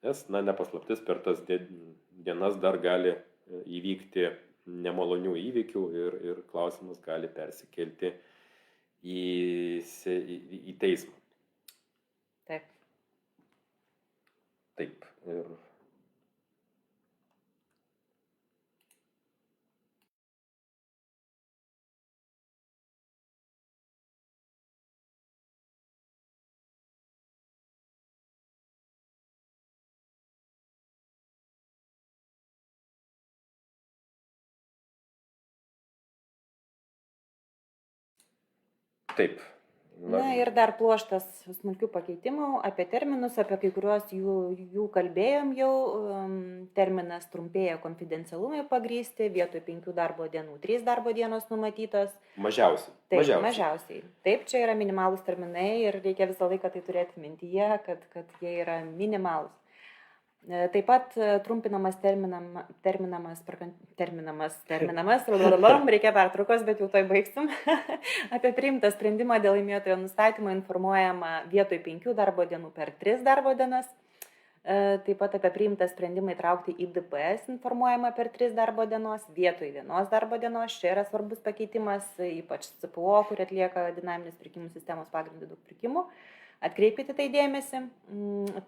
nes, nepaslaptis, per tas dienas dar gali įvykti nemalonių įvykių ir klausimas gali persikelti į teismą. Taip. Taip. Ir taip. Na ir dar pluoštas smulkių pakeitimų apie terminus, apie kai kuriuos jų kalbėjom jau. Terminas trumpėja konfidencialumai pagrįsti, vietoj 5 darbo dienų 3 darbo dienos numatytos. Mažiausiai. Taip, mažiausiai. Taip, čia yra minimalūs terminai ir reikia visą laiką tai turėti mintyje, kad jie yra minimalūs. Taip pat trumpinamas reikia pertraukos, bet jau toj baigsim. Apie priimtą sprendimą dėl laimėtojo nustatymo informuojama vietoj 5 darbo dienų per 3 darbo dienas. Taip pat apie priimtą sprendimą įtraukti į DPS informuojama per 3 darbo dienos, vietoj 1 darbo dienos. Čia yra svarbus pakeitimas, ypač CPO, kur atlieka dinaminės pirkimų sistemos pagrindų daug pirkimų. Atkreipkite tai dėmesį.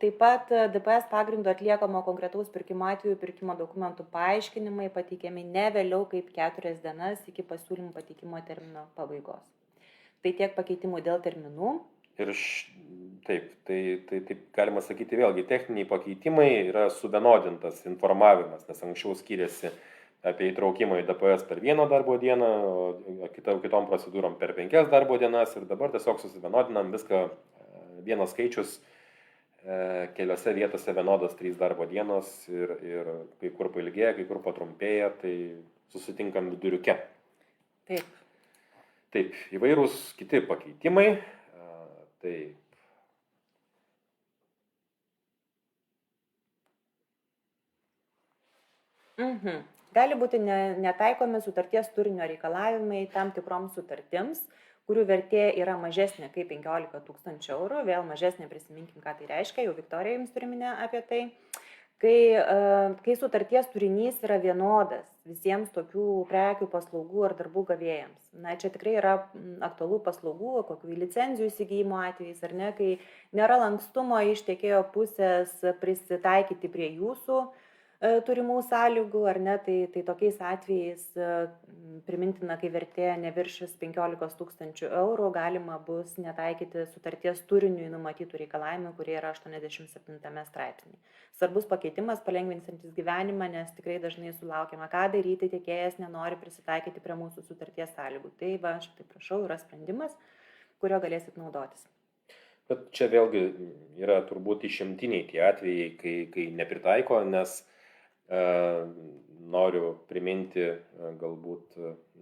Taip pat DPS pagrindu atliekamo konkretaus pirkimo atveju pirkimo dokumentų paaiškinimai pateikiami ne vėliau kaip 4 dienas iki pasiūlymų pateikimo termino pabaigos. Tai tiek pakeitimų dėl terminų. Ir taip galima sakyti vėlgi, techniniai pakeitimai yra suvienodintas informavimas, nes anksčiau skiriasi apie įtraukimą į DPS per 1 darbo dieną, o kitom procedūrom per 5 darbo dienas ir dabar tiesiog susivienodinam viską. Vienas skaičius, keliose vietose vienodas 3 darbo dienos ir kai kur pailgėja, kai kur patrumpėja, tai susitinkam viduriuke. Taip. Taip, įvairūs kiti pakeitimai. Taip. Gali būti netaikomi sutarties turinio reikalavimai tam tikroms sutartims, kurių vertė yra mažesnė kaip 15 000 eurų, vėl mažesnė, prisiminkim, ką tai reiškia, jau Viktorija jums priminė apie tai. Kai sutarties turinys yra vienodas visiems tokių prekių, paslaugų ar darbų gavėjams. Čia tikrai yra aktualų paslaugų, kokių licenzijų įsigijimo atvejais, ar ne, kai nėra lankstumo iš tiekėjo pusės prisitaikyti prie jūsų turimų sąlygų, ar ne, tai tokiais atvejais primintina, kai vertė neviršis 15 000 eurų, galima bus netaikyti sutarties turiniui numatytų reikalavimų, kurie yra 87 straipsnį. Svarbus pakeitimas, palengvinsantis gyvenimą, nes tikrai dažnai sulaukiama, ką daryti, tiekėjas nenori prisitaikyti prie mūsų sutarties sąlygų. Tai va, aš tai prašau, yra sprendimas, kurio galėsit naudotis. Bet čia vėlgi yra turbūt išimtiniai tie atvejai, kai nepritaiko, nes noriu priminti galbūt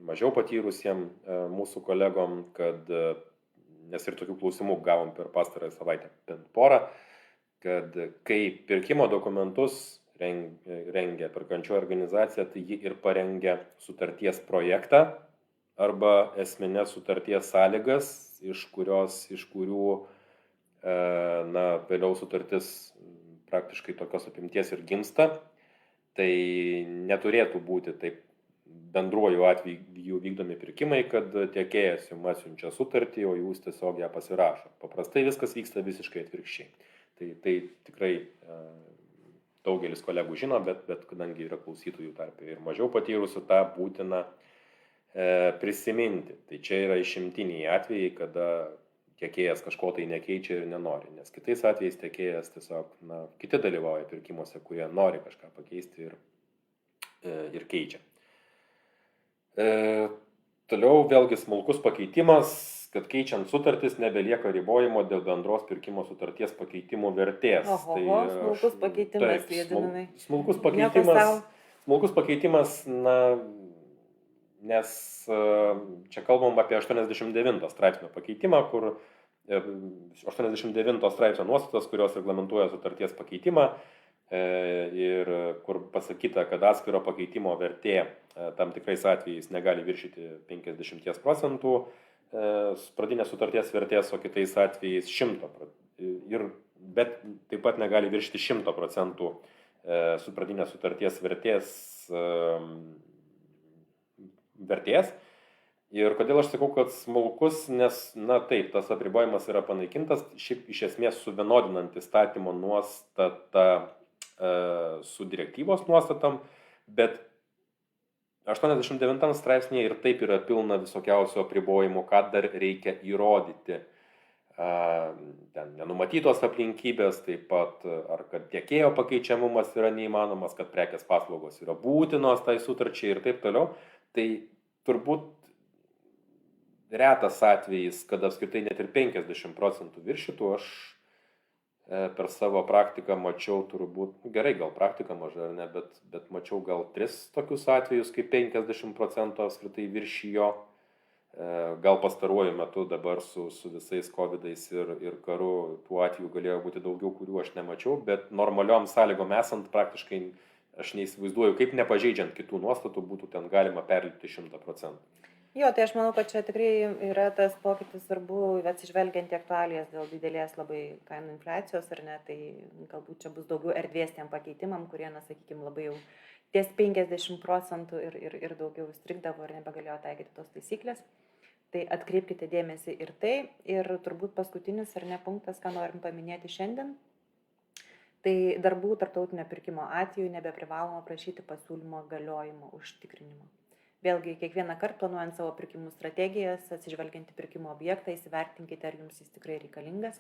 mažiau patyrusiem mūsų kolegom, kad, nes ir tokių klausimų gavom per pastarąją savaitę bent porą, kad kai pirkimo dokumentus rengia perkančioji organizacija, tai ji ir parengia sutarties projektą arba esminės sutarties sąlygas, iš kurių vėliau sutartis praktiškai tokios apimties ir gimsta. Tai neturėtų būti taip bendruoju atveju vykdomi pirkimai, kad tiekėjas jums atsiunčia sutartį, o jūs tiesiog ją pasirašo. Paprastai viskas vyksta visiškai atvirkščiai. Tai tikrai daugelis kolegų žino, bet kadangi yra klausytojų tarpe ir mažiau patyrusių, tą būtina prisiminti. Tai čia yra išimtiniai atvejai, kada tiekėjas kažko tai nekeičia ir nenori, nes kitais atvejais tiekėjas tiesiog, kiti dalyvauja pirkimuose, kurie nori kažką pakeisti ir keičia. Toliau vėlgi smulkus pakeitimas, kad keičiant sutartis nebelieka ribojimo dėl bendros pirkimo sutarties pakeitimų vertės. Smulkus pakeitimas, Jediminai. Smulkus pakeitimas, nes čia kalbam apie 89 straipsnio pakeitimą, kur 89 straipsnio nuostatas, kurios reglamentuoja sutarties pakeitimą, ir kur pasakyta, kad atskiro pakeitimo vertė tam tikrais atvejais negali viršyti 50% pradinės sutarties vertės, o kitais atvejais 100%. Bet taip pat negali viršyti 100% su pradinės sutarties vertės. Ir kodėl aš sakau, kad smulkus, nes, taip, tas apribojimas yra panaikintas, šiaip iš esmės suvienodinant įstatymo nuostatą su direktyvos nuostatam, bet 89 straipsnėje ir taip yra pilna visokiausių apribojimų, ką dar reikia įrodyti. Ten nenumatytos aplinkybės, taip pat ar kad tiekėjo pakeičiamumas yra neįmanomas, kad prekės paslaugos yra būtinos tai sutarčiai ir taip toliau. Tai turbūt retas atvejis, kad apskritai net ir 50% viršytų. Aš per savo praktiką mačiau turbūt, gerai, gal praktika maža ar ne, bet mačiau gal 3 tokius atvejus, kai 50% apskritai viršijo. Gal pastaruoju metu dabar su visais covidais ir karu tų atvejų galėjo būti daugiau, kurių aš nemačiau, bet normaliom sąlygom esant praktiškai aš neįsivaizduoju, kaip nepažeidžiant kitų nuostatų būtų ten galima perlipti 100%. Jo, tai aš manau, kad čia tikrai yra tas pokytis svarbu, atsižvelgiant į aktualijas dėl didelės labai kainų infliacijos, ar ne, tai galbūt čia bus daugiau erdvės tiem pakeitimam, kurie, sakykime, labai jau ties 50% ir daugiau strigdavo ir nebegalėjo taikyti tos taisyklės. Tai atkreipkite dėmesį ir tai. Ir turbūt paskutinis ar ne punktas, ką norim paminėti šiandien, tai darbų tarptautinio pirkimo atveju nebeprivaloma prašyti pasiūlymo galiojimo užtikrinimo. Vėlgi, kiekvieną kartą planuojant savo pirkimų strategijas, atsižvelgiant į pirkimo objektą, įsivertinkite, ar jums jis tikrai reikalingas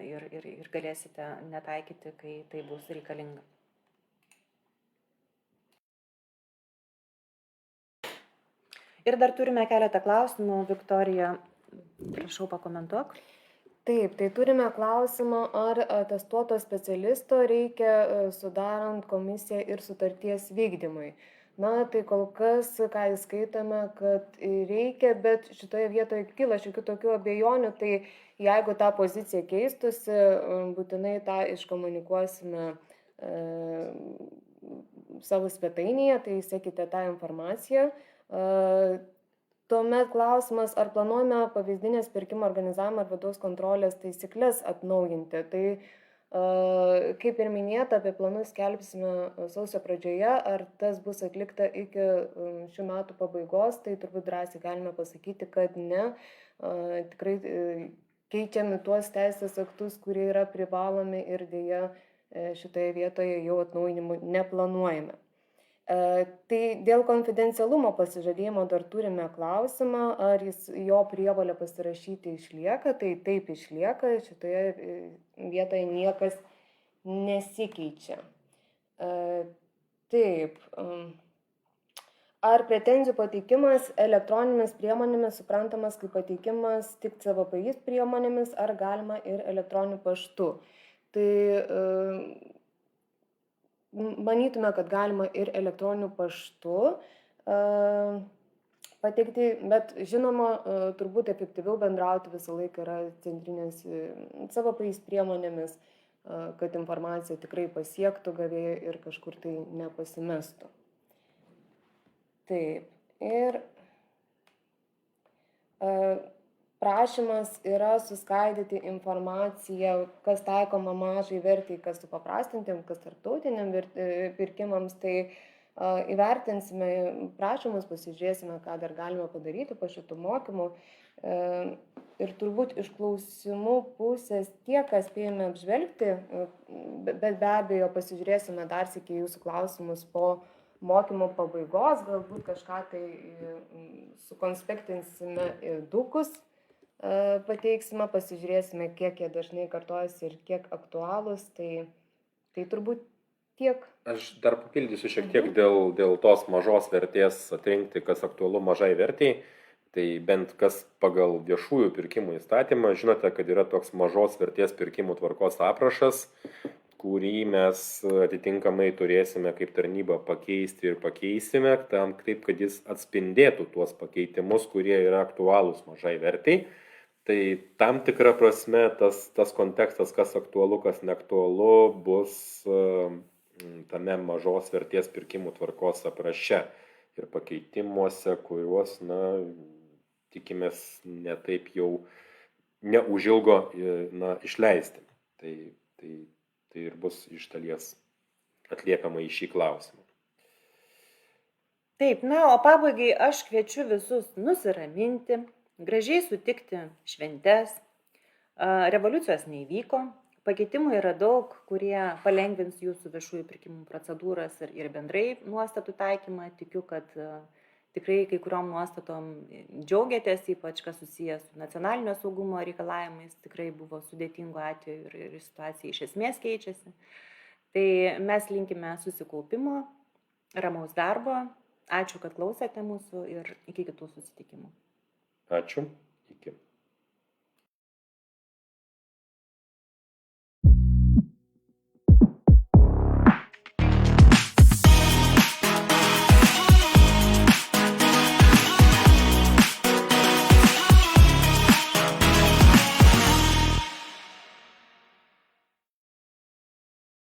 ir galėsite netaikyti, kai tai bus reikalinga. Ir dar turime keletą klausimų. Viktorija, prašau pakomentuok. Taip, tai turime klausimą, ar atestuoto specialisto reikia sudarant komisiją ir sutarties vykdymui. Tai kol kas, ką įskaitome, kad reikia, bet šitoje vietoje kyla šiokių tokių abejonių, tai jeigu ta pozicija keistusi, būtinai tą iškomunikuosime savo svetainėje, tai sekite tą informaciją. Tuomet klausimas, ar planuojame pavyzdinės pirkimo organizavimo ir vidaus kontrolės taisyklės atnaujinti. Tai kaip ir minėta, apie planus skelbsime sausio pradžioje, ar tas bus atlikta iki šių metų pabaigos, tai turbūt drąsiai galime pasakyti, kad ne. Tikrai keičiame tuos teisės aktus, kurie yra privalomi ir dėja šitoje vietoje jau atnaujinimų neplanuojame. Tai dėl konfidencialumo pasižadėjimo dar turime klausimą, ar jo prievolė pasirašyti išlieka, tai taip išlieka, šitoje vietoje niekas nesikeičia. Taip, ar pretenzijų pateikimas elektroninėmis priemonėmis suprantamas kaip pateikimas tik CVPI priemonėmis, ar galima ir elektroniniu paštu? Tai manytume, kad galima ir elektroniniu paštu pateikti, bet žinoma, turbūt efektyviau bendrauti visą laiką yra centrinės CVPI priemonėmis, kad informacija tikrai pasiektų gavėją ir kažkur tai nepasimestų. Taip, ir prašymas yra suskaidyti informaciją, kas taikoma mažai vertei, kas supaprastintiem, kas tarptautiniam pirkimams, tai įvertinsime prašymus, pasižiūrėsime, ką dar galime padaryti po šitų mokymų. Ir turbūt iš klausimų pusės tie, kas spėjome apžvelgti, bet be abejo pasižiūrėsime dar sykį jūsų klausimus po mokymo pabaigos, galbūt kažką tai sukonspektinsime ir dukus. Pateiksime, pasižiūrėsime, kiek jie dažnai kartojasi ir kiek aktualūs, tai turbūt tiek. Aš dar papildysiu šiek tiek dėl tos mažos vertės atrinkti, kas aktualu mažai vertei. Tai bent kas pagal viešųjų pirkimų įstatymą, žinote, kad yra toks mažos vertės pirkimų tvarkos aprašas, kurį mes atitinkamai turėsime kaip tarnyba pakeisti ir pakeisime, tam taip, kad jis atspindėtų tuos pakeitimus, kurie yra aktualūs mažai vertei. Tai tam tikra prasme tas kontekstas, kas aktualu, kas neaktualu, bus tame mažos vertės pirkimų tvarkos apraše ir pakeitimuose, kuriuos, tikimės netaip jau neužilgo išleisti. Tai ir bus iš dalies atliepiama į šį klausimą. Taip, o pabaigai aš kviečiu visus nusiraminti, gražiai sutikti šventes. Revoliucijos neįvyko, pakeitimų yra daug, kurie palengvins jūsų viešųjų pirkimų procedūras ir bendrai nuostatų taikymą. Tikiu, kad tikrai kai kuriom nuostatom džiaugiatės, ypač kas susijęs su nacionalinio saugumo reikalavimais. Tikrai buvo sudėtingų atvejų ir situacija iš esmės keičiasi. Tai mes linkime susikaupimo, ramaus darbo. Ačiū, kad klausėte mūsų ir iki kitų susitikimų. Ačiū.